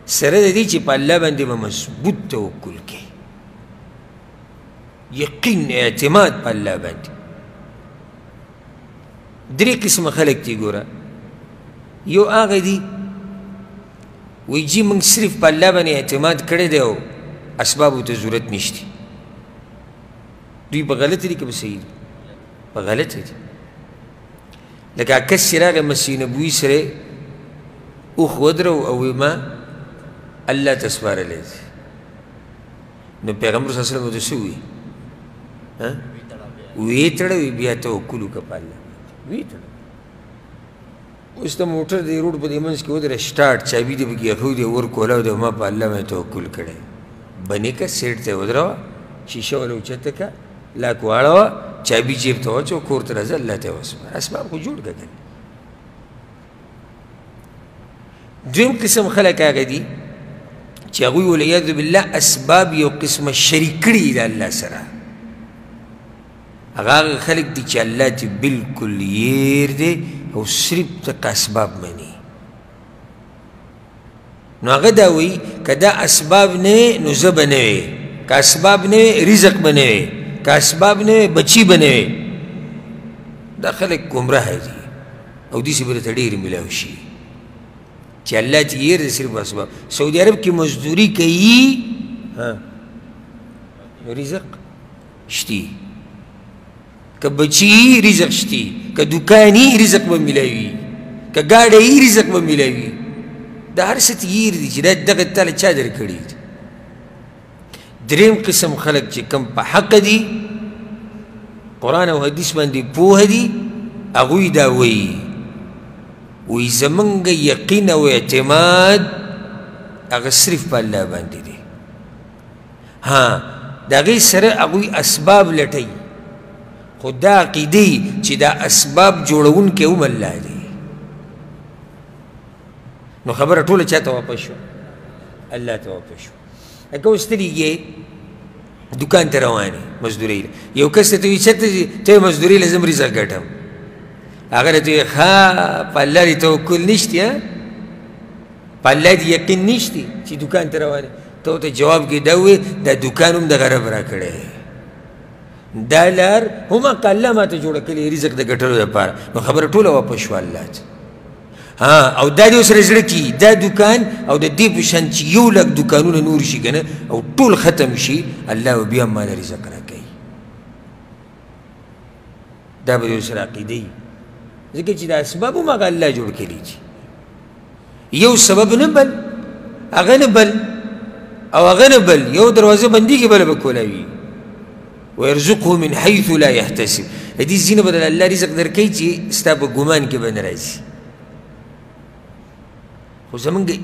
سره د دې چې په الله باندې به مضبوط توکل کوي، یقین اعتماد په الله باندې. 3 قسمه خلک دي ګوره. یو هغه دي وایي جي موږ صرف په الله باندې اعتماد کړی دی او اسبابو ته ضرورت نشته. دوی په غلطه دي که په صحیح دي؟ په غلطه دي. لکه کس چې راغی مسیح نبوي سره اوښ ودرو او وایي ما الله ته سپارلی دی، نو پیغمبر صلی الله علیه وسلم ورته څه ووایي؟ ویې تړه، وایي بیا توکل وکړه په الله، ویې تړه. اوس د موټر د روډ په دې منځ کې ودرې سټارټ چابي دې پکې ایښودې دی ور کولاو دی ما په الله باندې توکل کړی. بنې که سیټ ته یې ودروه، شیشه وله اوچته که، لاک واړوه، چابي جیب ته واچوه، کور ته راځه الله ته یې وسپاره. اسباب خو جوړ کړه که نه. دویم قسم خلک هغه دي چې هغوی والعیاذ بالله اسباب یو قسمه شریک کړي د الله سره. هغه خلک دي چې الله ته بلکل یېر دی او صرف دغه اسباب مني. نو هغه دا وایي که دا اسباب نه وي نو زه به نه وي، که اسباب نه وي رزق به نه وي، که اسباب نه وي بچي به نه وي. دا خلک ګمراه دي او داسې به درته ډېر میلاو شي چې الله ته یېر دی صرف اسباب. سعودي عرب کې مزدوري کوي نو رزق شتي، که بچي رزق شتي، که دوکاني رزق به میلاوي، که ګاډی رزق به میلاوي. دا هر څه ته یېر دي چې دا دغه تاله چا درکړي. دریم قسم خلق چې کم په حق دي قرآن او حدیث باندې پوه دي هغوی دا وایي وی زمونږ یقین او اعتماد هغه صرف په الله باندې دی ها د هغې سره هغوی اسباب لټوي خو دا عقیدې چې دا اسباب جوړونکی هم الله دی نو خبره ټوله چا ته واپس شوه الله ته واپس شوه لکه اوس ته لیږې دکان ته روان یې مزدورۍ له یو کس ته وایي چېرته ځې ته یې مزدورۍ له زه مریضه ګټم هغه ته وایي ښه په الله دې توکل نشتی په الله دې یقین نشتی چې دکان ته روان یې ته ورته جواب کې دا ووایې دا دکان هم دغه رب را کړی دا لار هم که الله ما ته جوړه کړې رزق د ګټلو دپاره نو خبره ټوله واپس شوه الله ته او دا دې ورسره زړه کي دا دکان او د دې په شان چې 1,00,000 دکانونه نور شي که نه او ټول ختم شي الله به بیا ما له رزق راکوي دا به دې ورسره عقیده وي ځکه چې دا اسباب هم هغه الله جوړ کړي دي یو سبب نه بل هغه نه بل او هغه نه بل یو دروازه بندېږي بله به کولاوي ويرزقه من حيث لا يحتسب د دې ځینې به د الله رزق درکوي چې ستا په ګمان کې به نه راځي خو زمونږ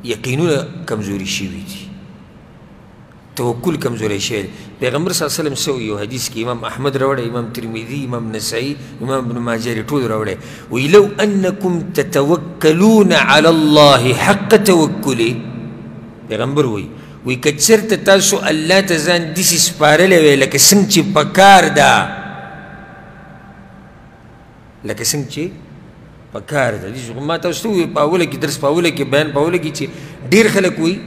یقینونه کمزوري شوي دي توکل کمزوری شوی دی پیغمبر صلی الله علیه وسلم څه یو حدیث کې امام احمد راوړی امام ترمذي امام نسائی امام ابن ماجه یې ټول راوړی وایي لو انکم تتوکلون علی الله حق توکلې پیغمبر وایي که چېرته تاسو الله ته ځان داسې سپارلی وی لکه څنګه چې پکار ده لکه څنګه چې پکار ده ما تاسو ته ووایي په اوله کې درس په اوله کې بیان په اوله کې چې ډېر خلک وایي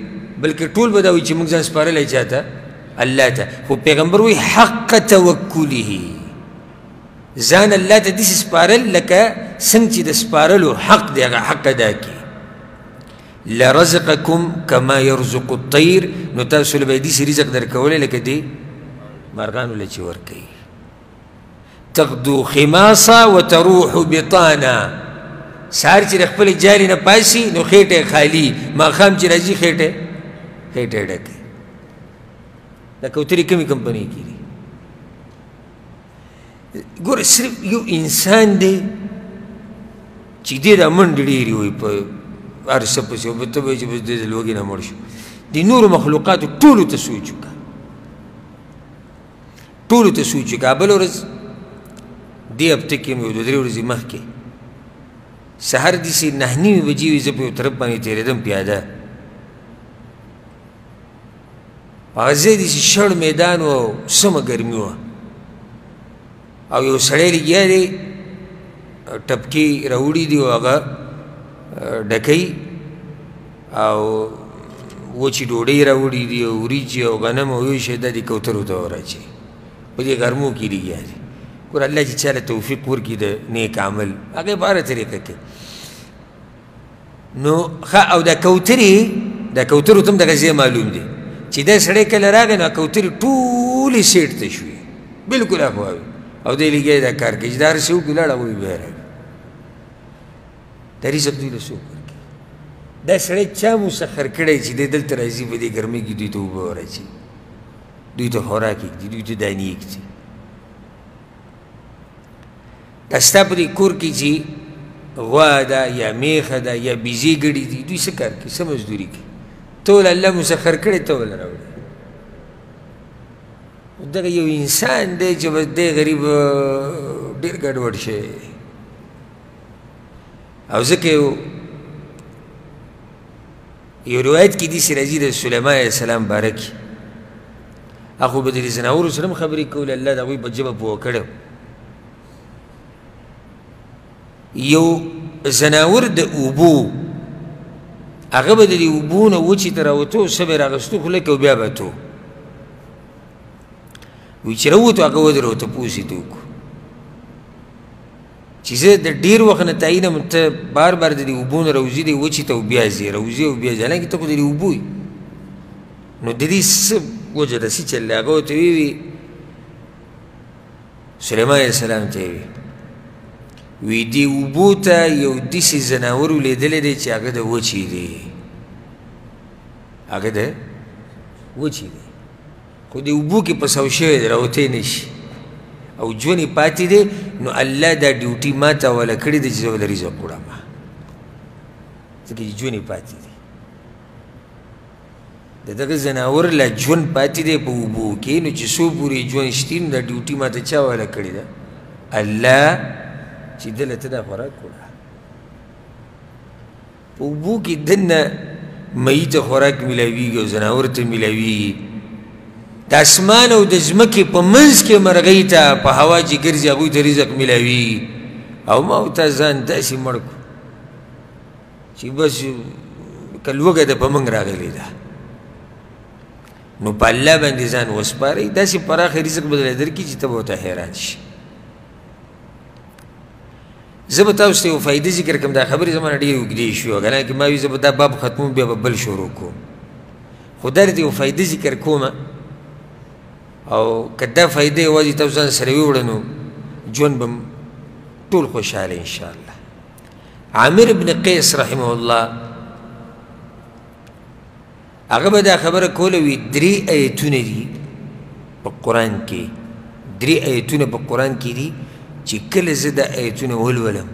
بلکې ټول به دا وایي چې موږ ځان سپارلی چا ته الله ته خو پیغمبر وایي حق توکله ځان الله ته داسې سپارل لکه څنګه چې د سپارلو حق دی هغه حق ادا کړي لرزقکم کما یرزق الطیر نو تاسو له به یې داسې رزق درکولی لکه دې مارغانو له چې ورکوي تغدو خماصا وتروح بطانا سهار چې د خپلې جارې نه پاسي نو خېټه یې خالي ماښام چې راځي خېټه یې ډکوي دا کوترې کومې کمپنۍ کې دي ګوره صرف یو انسان دی چې دې دا منډې ډېرې وایي په هر څه پسې او ته به وایي چې بس دې د لوږې نه مړ شو د نورو مخلوقاتو ټولو ته سوچ وکړه ټولو ته سوچ وکړه بله ورځ دې هفته کې مې 2-3 ورځې مخکې سهار داسې 9:30 بجې وې زه په یو طرف باندې تېرېدم پیاده هغه ځای داسې شړ میدان و او سمه ګرمي وه او یو سړی لګیا دی ټپکې راوړي دي او هغه ډکوي او وچې ډوډۍ راوړي دي او وریجې او غنم او یو شی دا دې کوترو ته وراچوي په دې غرمو کې لګیا دی ګوره الله چې چاله توفیق ورکړي د نیک عمل هغې په هره طریقه کې نو ښه او دا کوترو ته هم دغه ځای معلوم دی چې دا سړی کله راغی نو کوترې ټولې سیټ ته شوې بلکل اخوا وي او دی لګیا دا کار کوي چې دا هر څه وکړي لاړ هغوی بیا راوي دا رزق دوی له څوک ورکوي دا سړی چا مسخر کړی چې دی دلته راځي په دې ګرمۍ کې دوی ته اوبه وراچوي دوی ته خوراک ږدي دوی ته دانې ږدي دا ستا په دې کور کې چې غوا ده یا میخه ده یا بیزې ګړي دي دوی څه کار کوي څه مزدوري کوي ته ول الله مسخر کړی ته ول راوړي دغه یو انسان دی چې بس دی غریب ډېر ګډوډ شوی او ځکه یو روایت کې داسې راځي د سلیمان علیه السلام باره کې هغه به د دې ځناورو سره هم خبرې کولې الله د هغوی په ژبه پوه کړی یو زناور د اوبو هغه به د دې اوبو نه وچې ته راوتو څه به یې راغستو خوله کې او بیا به تو وایي چې راووتو هغه ودرېدو تپوس یې ته وکړو چې زه د ډېر وخت نه تاییدم ته بار بار د دې اوبو نه راوځي دی وچې ته او بیا ځې راوځي او بیا ځې حالانکې ته خو د دې اوبو یې نو د دې څه وجه ده څه چل دی هغه ورته ویې سلیمان علیه السلام ته یې وی دی اوبو ته یو داسې ځناور ولیدلی دی چې هغه د وچې دی هغه د وچې دی خو د اوبو کې پسو شوی دی راوتی نه شي او ژوند یې پاتې دی نو الله دا ډیوټي ما ته وله کړې ده چې زه وله رزق وړم ځکه چې ژوند یې پاتې دی د دغه ځناور له ژوند پاتې دی په اوبو کې نو چې څو پورې ژوند شتي نو دا ډیوټي ما ته چا وله کړې ده الله چې دله ته دا خوراک وړه په اوبو کې دننه مئی ته خوراک میلاویږي او ځناور ته میلاویږي د اسمان او د ځمکې په منځ کې مرغۍ ته په هوا چې ګرځي هغوی ته رزق میلاویږي او ما او تا ځان داسې مړ کړو چې بس که لوږه ده په موږ راغلې ده نو په الله باندې ځان وسپارئ داسې پراخه رزق به درله درکړي چې ته به ورته حیران شي زه به تاسو ته یو فایده ذکر کړم دا خبرې زما نه ډېرې اوږدې شوې که نه کې ما وي زه به دا باب ختموم بیا به بل شروع کوم خو دا درته یو فایده ذکر کومه او که دا فایده یوازې تاسو ځان سره ویوړه نو ژوند به ټول خوشحاله انشاءالله عامر ابن قیس رحمه الله هغه به دا خبره کوله وي 3 ایتونه دي په قرآن کې 3 ایتونه په قرآن کې دي چې کله زه دا ایتونه ولولم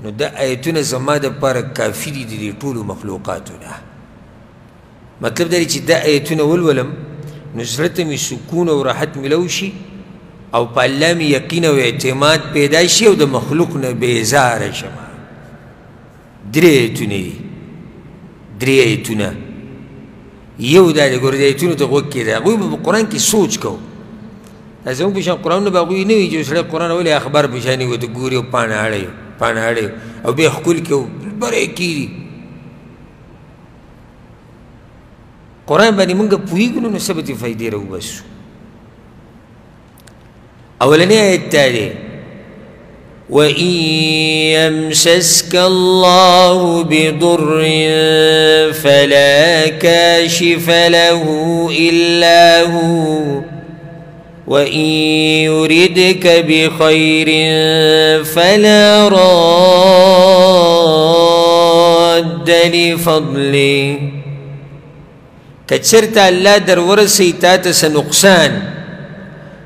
نو دا ایتونه زما دپاره کافي دي د دې ټولو مخلوقاتو نه مطلب دا دی چې دا ایتونه ولولم نو زړه ته مې سکون او راحت میلو شي او په الله مې یقین او اعتماد پیدا شي او د مخلوق نه بیزاره شم 3 ایتونه دي 3 ایتونه یو دا دی ګوره د ایتونو ته غوږ کېږده هغوی به په قرآن کې سوچ کوو دا زموږ په شان قرآنونه به هغوی نه وي چې سړی قرآن ولې اخبار په شان یې ورته ګوري او پاڼه اړوي او بیا ښکل کړي او بری کېږي قرآن باندې مونږ پوهېږو نو څه به ترې فایدې راوباسو اولنی آیت دا دی وَإِن يَمْسَسْكَ اللَّهُ بِضُرٍّ فَلَا كَاشِفَ لَهُ إِلَّا هُوَ وَإِن يُرِدْكَ بِخَيْرٍ فَلَا رَادَّ لِفَضْلِهِ کچرته الله در ورسوي تا ته څه نقصان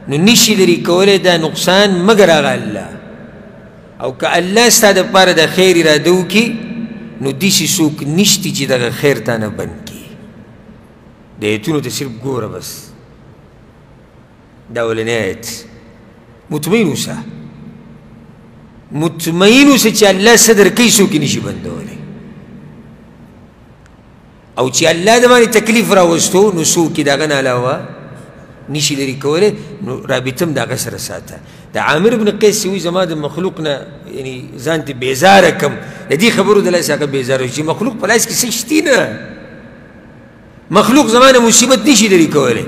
نو نشي لرې کولی دا نقصان مګر هغه الله او که الله ستا دپاره د خیر اراده وکړي نو داسې څوک نشته چې دغه خیر تا نه بند کړي د ایتونو ته صرف ګوره بس دا اولنی آیت مطمئن اوسه چې الله څه درکوي څوک یې نشي بندولی او چې الله د باندې تکلیف راوستو نو څوک یې د هغه نه علاوه نشي لرې کولی نو رابطه هم د هغه سره ساته د عامر بن قیس چې وایي زما د مخلوق نه یعنې ځان ته بیزاره کم د دې خبرو د لاسه هغه بیزاره چې مخلوق په لاس کې څه شتي نه مخلوق زما نه مصیبت نشي لرې کولی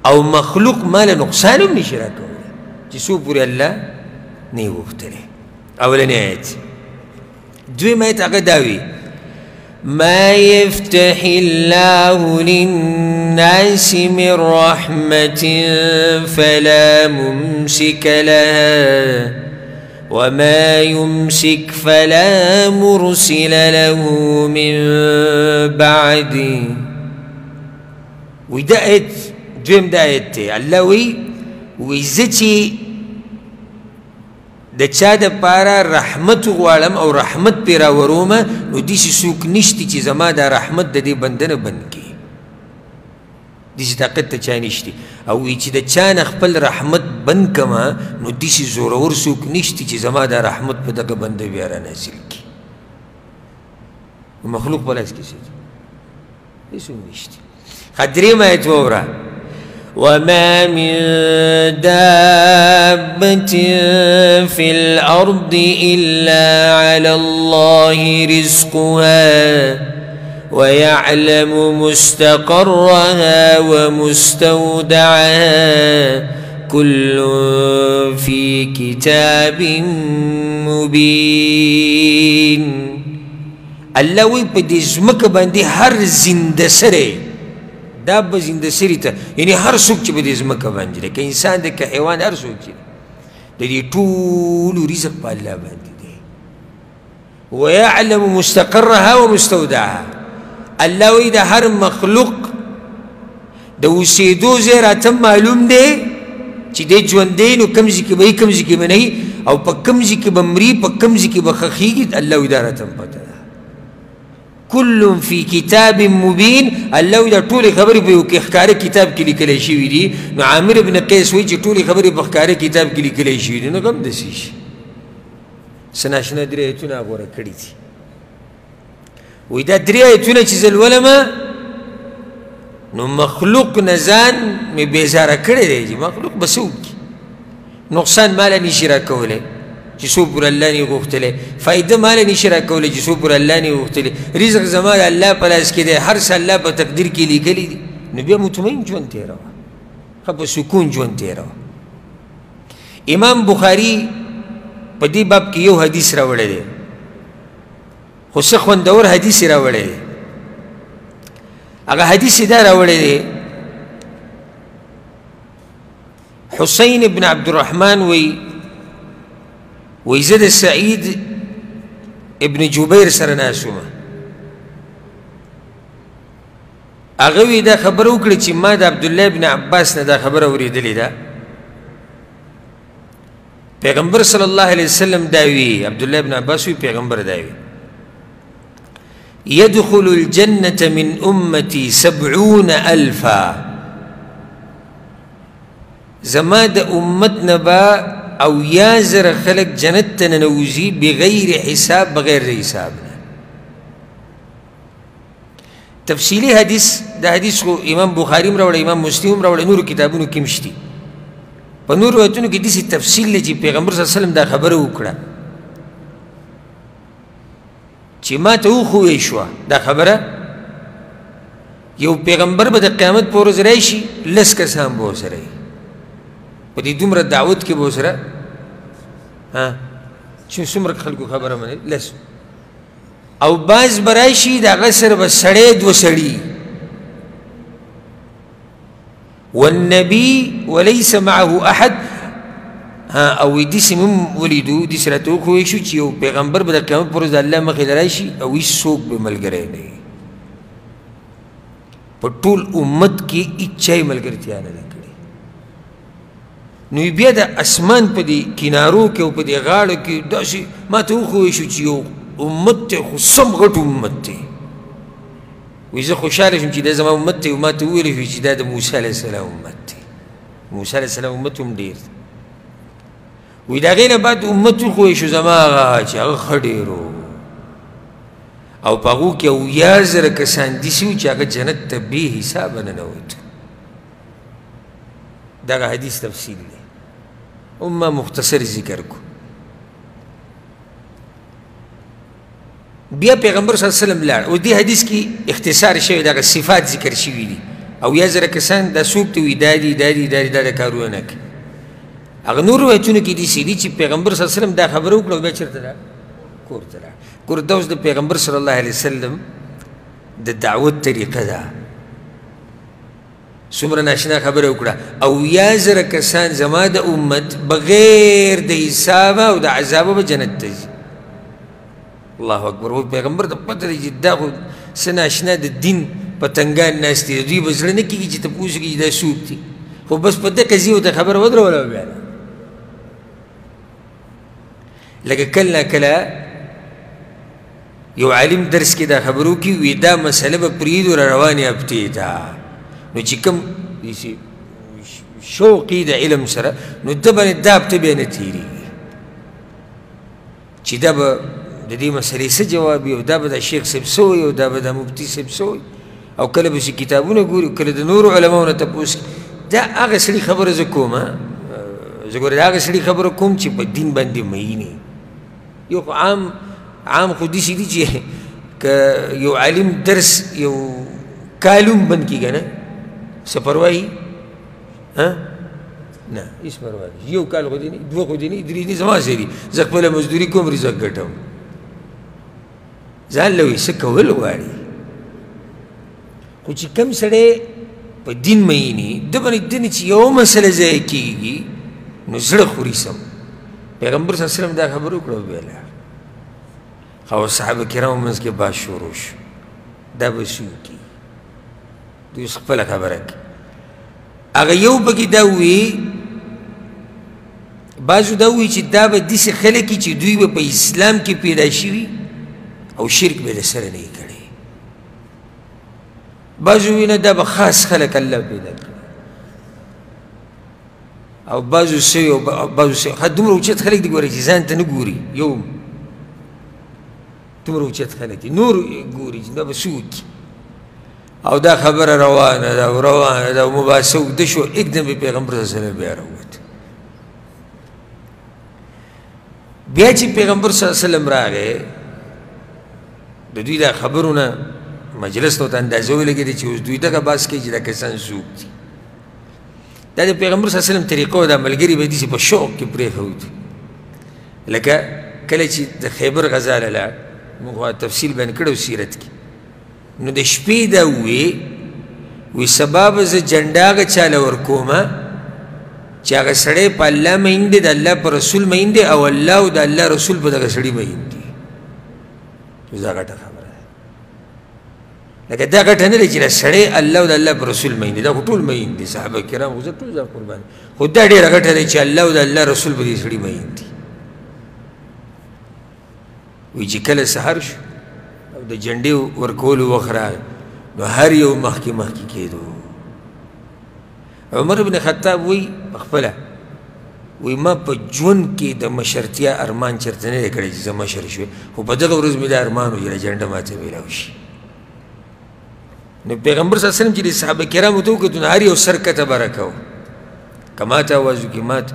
او مخلوق مال نقصان هم نشي راکولی چې څو پورې الله نه یې غوښتلی اولنی آیت دویم آیت هغه دا وي ما يفتح الله للناس من رحمة فلا ممسك لها وما يمسك فلا مرسل له من بعده وده آیت دویم دا آیت دی الله وی زه چې د چا دپاره رحمت غواړم او رحمت پرې راورومه نو داسې څوک نشته چې زما دا رحمت د دې بنده نه بند کړي داسې طاقت ته چا نشته او وی چې د چا نه خپل رحمت بند کړمه نو داسې زورور څوک نشته چې زما دا رحمت په دغه بنده بیا رانازل کړي مخلوق په لاس کې څه دي هېڅوک نشته ښه درېیم آیت واوره وما من دابة في الأرض إلا على الله رزقها ويعلم مستقرها ومستودعها كل في كتاب مبين الله وی په دې ځمکه باندې هر زنده سری دا به زنده سری ته یعنی هر څوک چې په دې ځمکه باندې دی که انسان دی که حیوان هر څوک چې د دې ټولو رزق په الله باندې دی ویعلم مستقرها ومستودعها الله وی د هر مخلوق د اوسېدو ځای راته معلوم دی چې دی ژوندی نو کوم ځای کې به وي کوم ځای کې به نه وي او په کوم ځای کې به مري په کوم ځای کې به ښخېږي الله وایي دا راته پته ده کل فی کتاب مبین الله وایي دا ټولې خبرې په یو کې ښکاره کتاب کې لیکلی شوي دي نو عامر ابن قیس وایي چې ټولې خبرې په ښکاره کتاب کې لیکلی شوي دي نو غم داسې شي څه ناشنا درې ایتونه غوره کړي دي وایي دا درې ایتونه چې زه لولمه نو مخلوق نه ځان مې بېزاره کړی دی چې مخلوق به څه وکړي نقصان ماله نشي راکولی چې څو پورې الله نه یې غوښتلی فایده ماله نشي راکولی چې څو پورې الله نه یې غوښتلی رزق زما د الله په لاس کې دی هر څه الله په تقدیر کې لیکلی دي نو بیا مطمئن ژوند تېروه ښه په سکون ژوند تېروه امام بخاري په دې باب کې یو حدیث راوړی دی خو څه خوندور حدیث یې راوړی دی هغه حدیث یې دا راوړی دی حسین ابن عبدالرحمن وی زه د سعید ابن جبیر سره ناست وم هغه وی دا خبره وکړه چې ما د عبدالله ابن عباس نه دا خبره اورېدلې ده پیغمبر صلی الله علیه وسلم دا وی عبدالله ابن عباس وی پیغمبر دا وی يدخل الجنة من أمتي 70,000 زما د امت نبا او یا زر خلق جنت ننوزی بغیر حساب بغیر حساب تفصیلی حدیث دا حدیث کو امام بخاری راوړی امام مسلم راوړی نور کتابونو کې مشتي په نور روایتونو کې داسې تفصیل دی چې پیغمبر صلی الله علیه وسلم دا خبره وکړه چې ما ته وښوی شوه دا خبره یو پیغمبر به د قیامت په ورځ راشي لس کسان به ورسره وي په دې دومره دعوت کې به ورسره چې څومره خلکو خبره مني لس او بعض به راشي د هغه سره به سړی دوه سړي والنبي وليس معه احد او داسې هم ولیدو داسې راته وښوی شو چې یو پیغمبر به د قیامت په ورځ د الله مخې ته راشي او هېڅوک به ملګری نه وي په ټول امت کې هېچا یې ملګرتیا نه ده کړې نو بیا د اسمان په دې کنارو کې او په دې غاړو کې داسې ما ته وښوی شو چې یو امت دی خو سم غټ امت دی وایي زه خوشحاله شوم چې دا زما امت دی او ما ته وویلی شو چې دا د موسی علیه السلام امت دی موسی علیه السلام امت هم ډېر دی وی د هغې نه بعد امت وښوی شو زما هغه چې هغه ښه ډېر او په هغو کې اویا زره کسان داسې وو چې هغه جنت ته بې حسابه ننوتو دغه حدیث تفصیل دی هم ما مختصر ذکر کو بیا پیغمبر صلی الله علیه وسلم لاړ او دې حدیث کې اختصار شوی دغه صفات ذکر شوي دي اویا زره کسان دا څوک ته وي دا دي دا دي دا دي دا د کارونه نه کوي هغه نور روایتونه کې داسې دي چې پیغمبر صلی الله علیه وسلم دا خبره وکړه او بیا چېرته لاړ کور ته لاړ کور دا اوس د پیغمبر صلی الله علیه وسلم د دعوت طریقه ده څومره ناشنا خبره وکړه اویا زره کسان زما د امت بغیر د حسابه او د عذابه به جنت ته ځي الله اکبر و پیغمبر ته پته دی چې دا خو څه ناشنا د دین پتنګان ناست دي دوی به زړه نه کېږي چې تپوس وکړي چې دا څوک دي خو بس په دغه ځای ورته خبره ودروله بیا لکه کله کله یو عالم درس کې دا خبرو کې وي دا مسله به پرېږدو را روانې هفتې ته نو چې کوم شوق د علم سره نو ده باندې دا هفته بیا نه تېرېږي چې دا به د دې مسلې څه جواب وي او دا به د شیخ صاحب څه وایي او دا به د مفتي صاحب څه وایي او کله به چې کتابونه ګوري کله د نورو علماو نه تپوس دا هغه سړي خبره زه کوم زه ګوره د هغه سړي خبره کوم چې په دین باندې مین یو خو عام خو داسې دي چې که یو عالم درس یو کالوم بند کېږي نه څه پروا یي نه هېڅ پروا نه یو کال خو دې نه دوه خو دې نه درې دي زما څه دي زه خپله مزدوري کوم رزق ګټم ځان له وایي څه کول غواړي خو چې کوم سړی په دین میني ده باندې دنې چې یو مسله ضایع کېږي نو زړه خوري سم پیغمبر صلی الله علیه وسلم دا خبره وکړه او بیا لاړ او صحابه کرامو منځ کې بحث شروع شو دا به څه وکړي دوی اوس خپله خبره کوي هغه یو پکې دا ووي بعضو دا ووي چې دا به داسې خلک وي چې دوی به په اسلام کې پیدا شوي او شرک به د سره نه یې کړی بعضو ووي نه دا به خاص خلک الله پیدا کړي او بعضو سوي او بعضو سوي دومره اوچت خلک دي ګورئ چې ځان ته نه ګوري یو دومره اوچت خلک دي نور ګوري چې دا به څه وکړي او دا خبره روانه ده او روانه ده او مباحثه اوږده شوه اکدم به پیغمبر صلی الله علیه وسلم بیا راووت بیا چې پیغمبر صلی الله علیه وسلم راغی د دوی دا خبرونه مجلس ته ورته اندازه ولګېدې چې اوس دوی دغه بحث کوي چې دا کسان څوک دي دا د پیغمبر صلی الله علیه وسلم طریقه دا ملګري به داسې په شوق کې پرېښودي لکه کله چې د خیبر غزا له لاړ موږ تفصیل بیان کړی سیرت کې نو د شپې دا وی سبا به زه جنډه هغه چاله ورکومه چې هغه سړی په الله مین دی د الله په رسول مین دی او الله او د الله رسول په دغه سړي مین دي دا ګټه خبره ده لکه دا ګټه نه دی چې سړی الله او د الله په رسول مین دی دا خو ټول مین دي صحابه کرام خو ټول دا قربان خو دا ډېره ګټه دی چې الله او د الله رسول په دې سړي مین دي وی چې کله سحر شو او د جنډې ورکولو وخت راغی نو هر یو مخکې مخکې کېدو عمر بن خطاب وی پخپله وی ما په ژوند کې د مشرتیا ارمان چېرته نه دی کړی چې زه مشر شوی خو په دغه ورځ مې دا ارمان و چې د جنډه ماته میلاو شي نو پیغمبر صلی الله علیه وسلم چې د صحابه کرامو ته وکتو نو هر یو سر کته به راکوو که ماته آواز وکړي ماته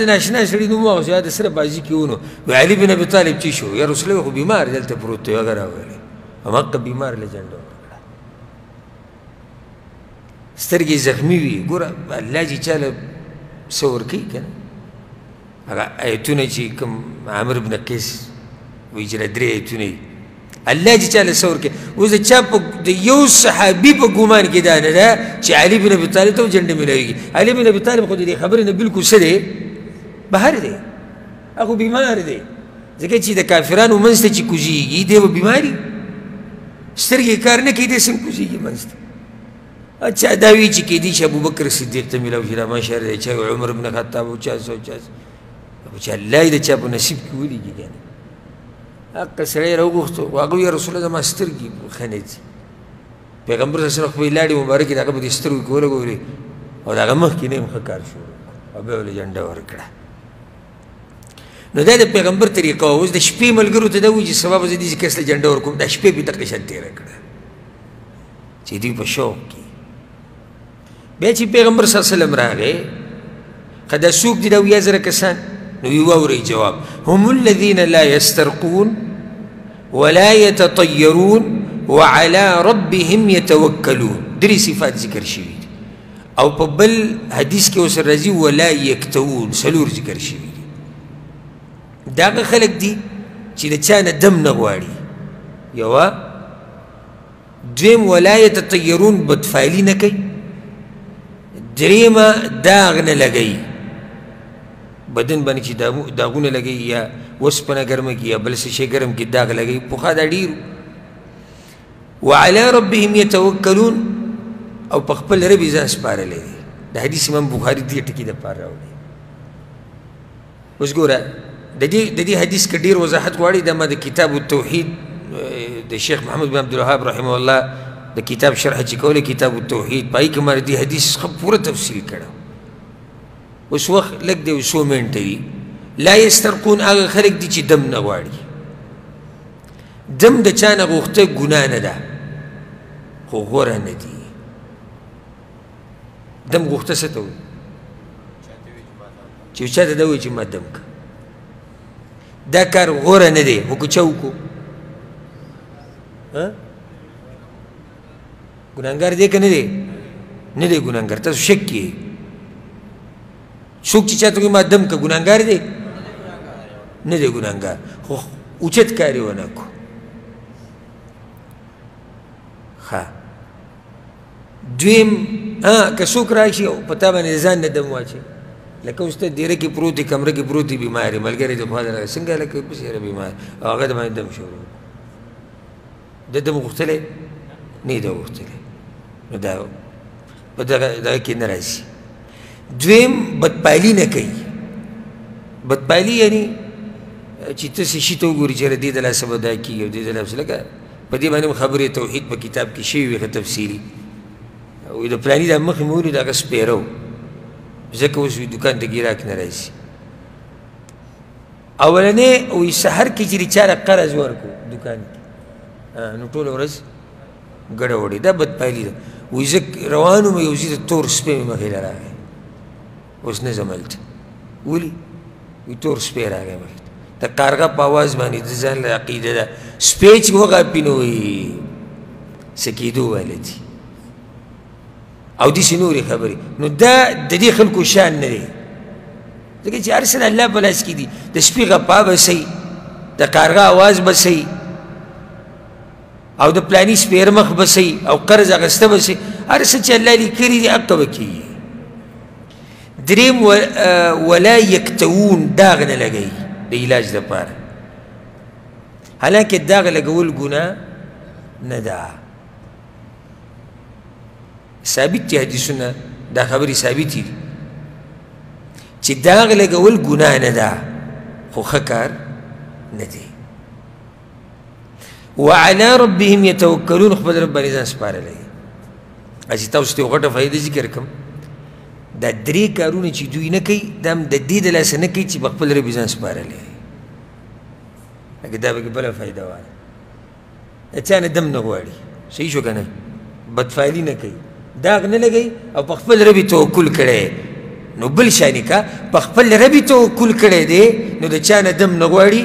د ناشنا سړي نوم واخیست یا د سره بازي کې ونو وی علي بن ابي طالب چې شو یا رسول الله خو بیمار دلته پروت دی هغه راولي هماغه بیمار له جنډه ورکړه سترګې زخمي وي ګوره الله چې چاله څه ورکوي که نه هغه ایتونه چې کوم عامر بن قیس وایي چې درې ایتونه دي الله چې چاله څه ورکوي اوس د چا د یو صحابي په ګمان کې دا نه ده چې علي بن ابي طالب ته جنډه میلاویږي علي بن ابي طالب خو د دې خبرې نه بلکل څه دی بهر دی هغه بیمار دی ځکه چې د کافرانو منځ ته چې کوزېږي دی به بیماري سترګې کار نه کوي دی څنګه کوزېږي منځ ته چا دا وایي چې کیدای شي ابوبکر صدیق ته میلاو شي دا مشر دی چا عمر بن خطاب او چا څه او چا څه چې الله یې د چا په نصیب کې ولیږي که نه حق سړی راوغوښتو هغه ویل رسول الله زما سترګې ښه نه ځي پیغمبر صلی الله علیه وسلم خپلې لاړې مبارکې د هغه په دې سترګو کې ولګولې او د هغه مخکې نه یې ښه کار شروع او بیا ولې جنډه ورکړه نو دا د پیغمبر طریقه وه اوس د شپې ملګرو ته دا وایي چې سبا به زه داسې کس له جنډه ورکوم دا شپې پې دقه شان تېره کړه چې دوی په شوق کې بیا چې پیغمبر صلی الله علیه وسلم راغی که دا څوک دي دا اویا زره کسان نو وی واورئ جواب هم الذین لا یسترقون ولا یتطیرون وعلى ربهم یتوکلون درې صفات ذکر شوي دي او په بل حدیث کې ورسره راځي ولا یکتوون څلور ذکر شوي دي دا هغه خلک دي چې د چا نه دم نه غواړي یوه دویم ولا یتطیرون بدفعلي نه کوي دریمه داغ نه لګوي بدن باندې چې داغونه لګوي یا وسپنه ګرمه کي یا بل څه شی ګرم کي داغ لګوي پخوا دا ډېر وعلى ربهم يتوکلون او په خپل رب یې ځان سپارلی دی د حدیث امام بخاري دې ټکي دپاره راوړي اوس ګوره د دې حدیث که ډېر وضاحت غواړي دا ما د کتاب التوحید د شیخ محمد بن عبدالوهاب رحمه الله د کتاب شرح چې کولی کتاب التوحید په هغې کې ما د دې حدیث ښه پوره تفصیل کړی اوس وخت لږ دی 100 منټه دي لا یسترقون هغه خلک دي چې دم نه غواړي دم د چا نه غوښته ګناه نه ده خو غوره نه دي دم غوښته څه ته وایي چې چا ته دا وایي چې ما دم که دا کار غوره نه دی خو که چا وکړو ګناهګار دی که نه دی نه دی ګناهګار تاسو شک کې څوک چې چاته وایي ما دم که ګناهګار دی نه دی ګناهګار خو اوچت کار یې ونه کړو ښه دویم که څوک راشي او په تا باندې ځان نه دم واچوي لکه اوس ته دیره کې پروت دی کمره کې پروت دی بیمار یې ملګری د خوا نه څنګه لکه بس یاره بیمار او هغه د باندې دم شروع د دم غوښتلی نه یې ده غوښتلی نو دا په دغه کې نه راځي. دویم بدپالي نه کوي. بدپالي یعنی چې ته څه شي ته وګورې چې د دې د لاسه به دا کېږي او دې د لاسه لکه په دې باندې هم خبرې توحید په کتاب کې شوي وي ښه تفصیلي. وایي د فلاني دا مخې مې ولید هغه سپېره و ځکه اوس وایي دوکان ته ګراک نه راځي. اولنې وایي سحر کې چې د چا له قرض ورکړو دوکان کې نو ټوله ورځ ګډه وړې دا بدپالي ده. وایي زه روان وم یو ځای ته تور سپی مې مخې له راغی اوس نه ځم هلته. ولې؟ وایي تور سپی راغی مخې ته د کارغه په اواز باندې د ځان له عقیده ده سپی چې وغاپي نو وایي څه کېدو واله دي او داسې نورې خبرې. نو دا د دې خلکو شان نه دی ځکه چې هر څه د الله په لاس کې دي. د سپي غپا به صحیح، د کارغه اواز به صحیح، او د پلاني سپېر مخ به صحیح، او قرض اخیسته به صحیح. هر څه چې الله لیکلي دي هغه به کېږي. دریم ولا یکتوون داغ نه لګوي د علاج دپاره. حالانکې داغ لګول ګناه نه ده. ثابت دي حدیثونه دا خبرې ثابتې دي چې داغ لګول ګناه نه ده خو ښه کار نه دی. وعلى ربهم يتوکلون خپل رب باندې ځان سپارلی. چې تاسو ته یو غټه فایده ذکر کړم دا درې کارونه چې دوی نه کوي دا هم د دې د لاسه نه کوي چې په خپل رب ځان سپارلی. لکه دا پکې بله فایده وایه د چا نه دم نه غواړي. صحیح شو که نه؟ بدفعلي نه کوي، داغ نه لګوي او په خپل رب توکل کړی نو بل شانې که په خپل رب توکل کړی دی نو د چا نه دم نه غواړي،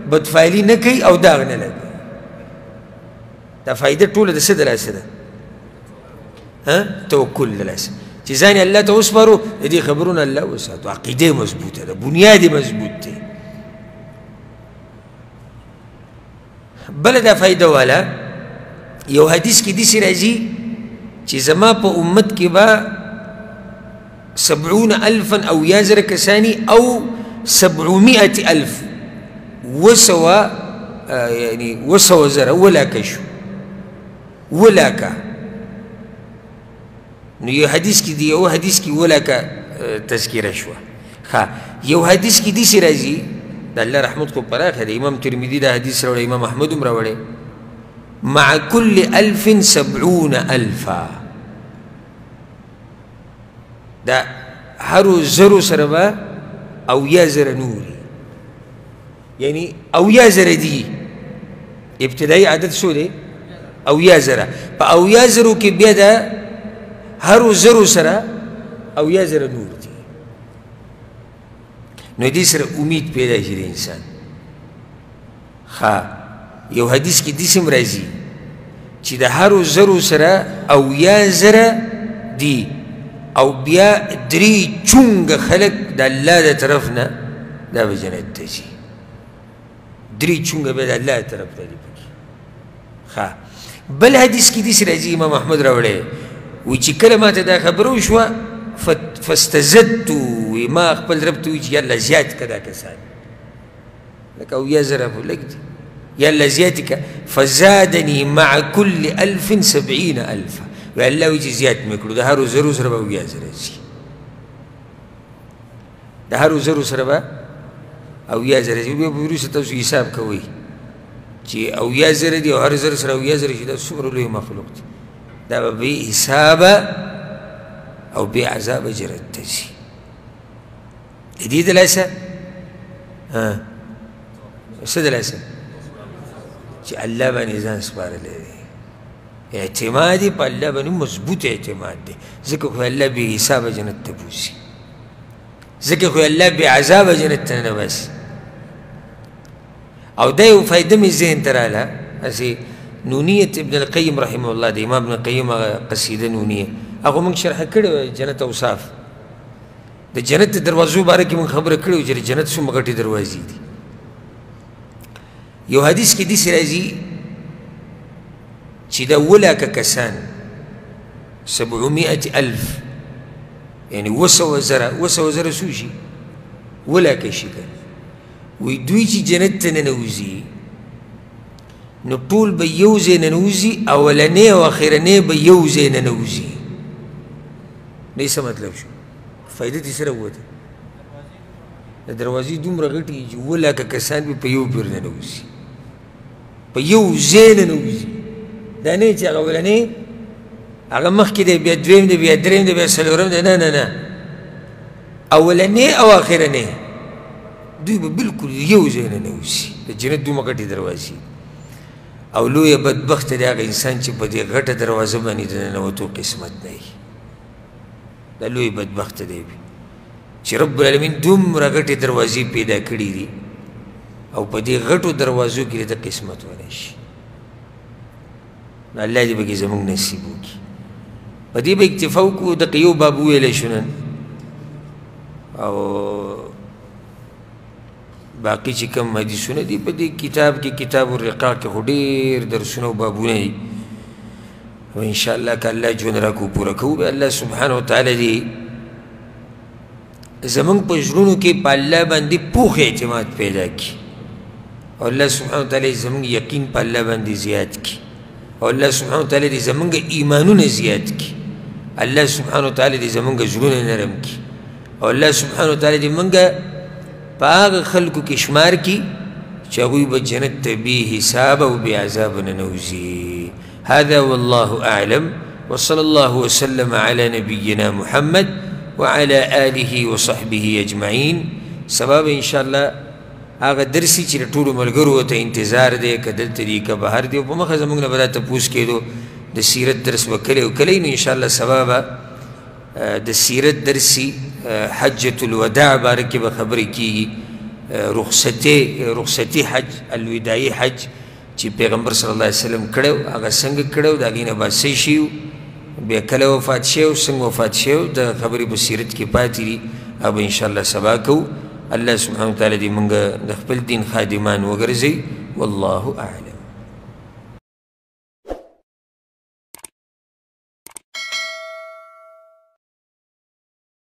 بدفعلي نه کوي او داغ نه لګوي. دا فایده ټوله د څه د لاسه ده؟ توکل د لاسه چې ځان یې الله ته وسپارو د دې خبرونه الله وساتو. عقیده مضبوطه ده، بنیاد مضبوط دی. بله دا فایده والا یو حدیث کې داسې راځي چې زما په امت کې به 70,000 او یا زره کسانی او 700,000 یعنی 200,000 ولاکه شو ولاکه. نو یو حدیث کې دی یو حدیث کې ولاکه تذکیره شوه. ښه یو حدیث کې داسې راځي د الله رحمت خو پراخه دی. امام ترمذي دا حدیث راوړی، امام احمد هم راوړی. مع كل 1000 70,000 دا هرو زرو سره به اویا زره نوري یعنی اویا زره دي. ابتدایي عدد شو دی؟ اویا زره. په اویا زرو کې بیا د هرو زرو سره اویا زره نور دي. نو دې سره امید پیدا شي د انسان. ښه یو حدیث کې داسې هم راځي چې د هرو زرو سره اویا زره دي او بیا 3 چونګه خلک د الله د طرف نه دا به جنت ته ځي. 3 چونګه به د الله د طرف ته دي پکې. ښه بل حدیث کې داسې راځي، امام احمد راوړی، وایي چې کله ما ته دا خبره وشوه فاستزدتو، ما خپل رب ته وایي چې یالله زیات که دا کسان لکه اویا زره خو لږ دي، یالله زیات که. فزادني مع كل 1000 70,000 وی الله وایي چې زیات مې کړو د هرو زرو سره به اویا زره ځي. د هرو زرو سره به اویا زره ځي. بیا به وروسته تاسو حساب کوئ چې اویا زره دي او هر زر سره اویا زره شي دا څومره لوی مخلوق دی. دا به بې حسابه او بې عذابه جنت ته ځي. د دې د لاسه څه د لاسه؟ چې الله باندې ځان سپارلی دی. اعتماد یې په الله باندې مضبوط اعتماد دی. ځکه خو الله بې حسابه جنت ته بوځي، ځکه خو الله بې عذابه جنت ته نه باسي. او دا یو فایده مې ذهن ته راغله. هسې نونیت ابن القیم رحمه الله د امام ابن القیم هغه قصیده نونیه هغه موږ شرحه کړې وه. جنت اوصاف د جنت د دروازو باره کې موږ خبره کړې وه چې د جنت څومره غټې دروازې دي. یو حدیث کې داسې راځي چې دا ولاکه کسان 700,000 یعنی 200,000 څو شي؟ ولاکه شي که. وایي دوی چې جنت ته ننوځي نو ټول به یو ځای ننوځي، اولنی او اخرنی به یو ځای ننوځي. نه څه مطلب شو فایده دې سره ووته د دروازې دومره غټې چې 7,00,000 کسان به په یو پیر ننوځي په یو ځای ننوځي دا نه چې هغه اولنی هغه مخکې دی بیا دویم دی بیا دریم دی بیا څلورم دی نه نه نه اولنی او اخرنی دوی به بلکل یو ځای ننوځي د جنت دومره غټې دروازې او لویه بدبخته دی هغه انسان چې په دې غټه دروازه باندې د ننوتو قسمت نه وي دا لوی بدبخته دی چې رب العالمین دومره غټې دروازې پیدا کړي دي او په دې غټو دروازو کې د قسمت ونه شي نو الله دې پکې زموږ نصیب وکړي په دې به اکتفا وکړو دقه یو باب وویلی شو نن او باقي چې کوم حدیثونه دي په دې کتاب کې کتاب الرقاق کې خو ډېر درسونه او بابونه دي او انشاءالله که الله ژوند راکړو پوره کوو به الله سبحانه وتعالی دې زمونږ په زړونو کې په الله باندې پوخ اعتماد پیدا کړي او الله سبحانه وتعالی زمونږ یقین په الله باندې زیات کړي او الله سبحانه وتعالی دې زمونږ ایمانونه زیات کړي الله سبحانه وتعالی دې زمونږ زړونه نرم کړي او الله سبحانه وتعالی دې مونږ په هغه خلکو کې شمار کړي چې هغوی به جنت ته بې حساب او بې عذاب ننوځي هذا والله أعلم وصلى الله وسلم على نبينا محمد وعلى آله وصحبه أجمعين سبب إن شاء الله هغه درسي چې ټولو ملګرو ته انتظار دی که دلته دي که بهر دي په مخه زموږ نه به دا تپوس کېدو د سیرت درس به کلی او کلی نو انشاءالله سبا به د سیرت درسي حجة الوداع باره کې به خبرې کېږي رخصتي حج الوداعي حج چې پیغمبر صلی الله علیه وسلم کړی هغه څنګه کړی د هغې نه بعد څه شي بیا کله وفات شوی او څنګه وفات شوی د خبرې په سیرت کې پاتې دي هغه به انشاءالله سبا کوو الله سبحانه وتعالی دې موږ د خپل دین خادمان وګرځوي والله اعلم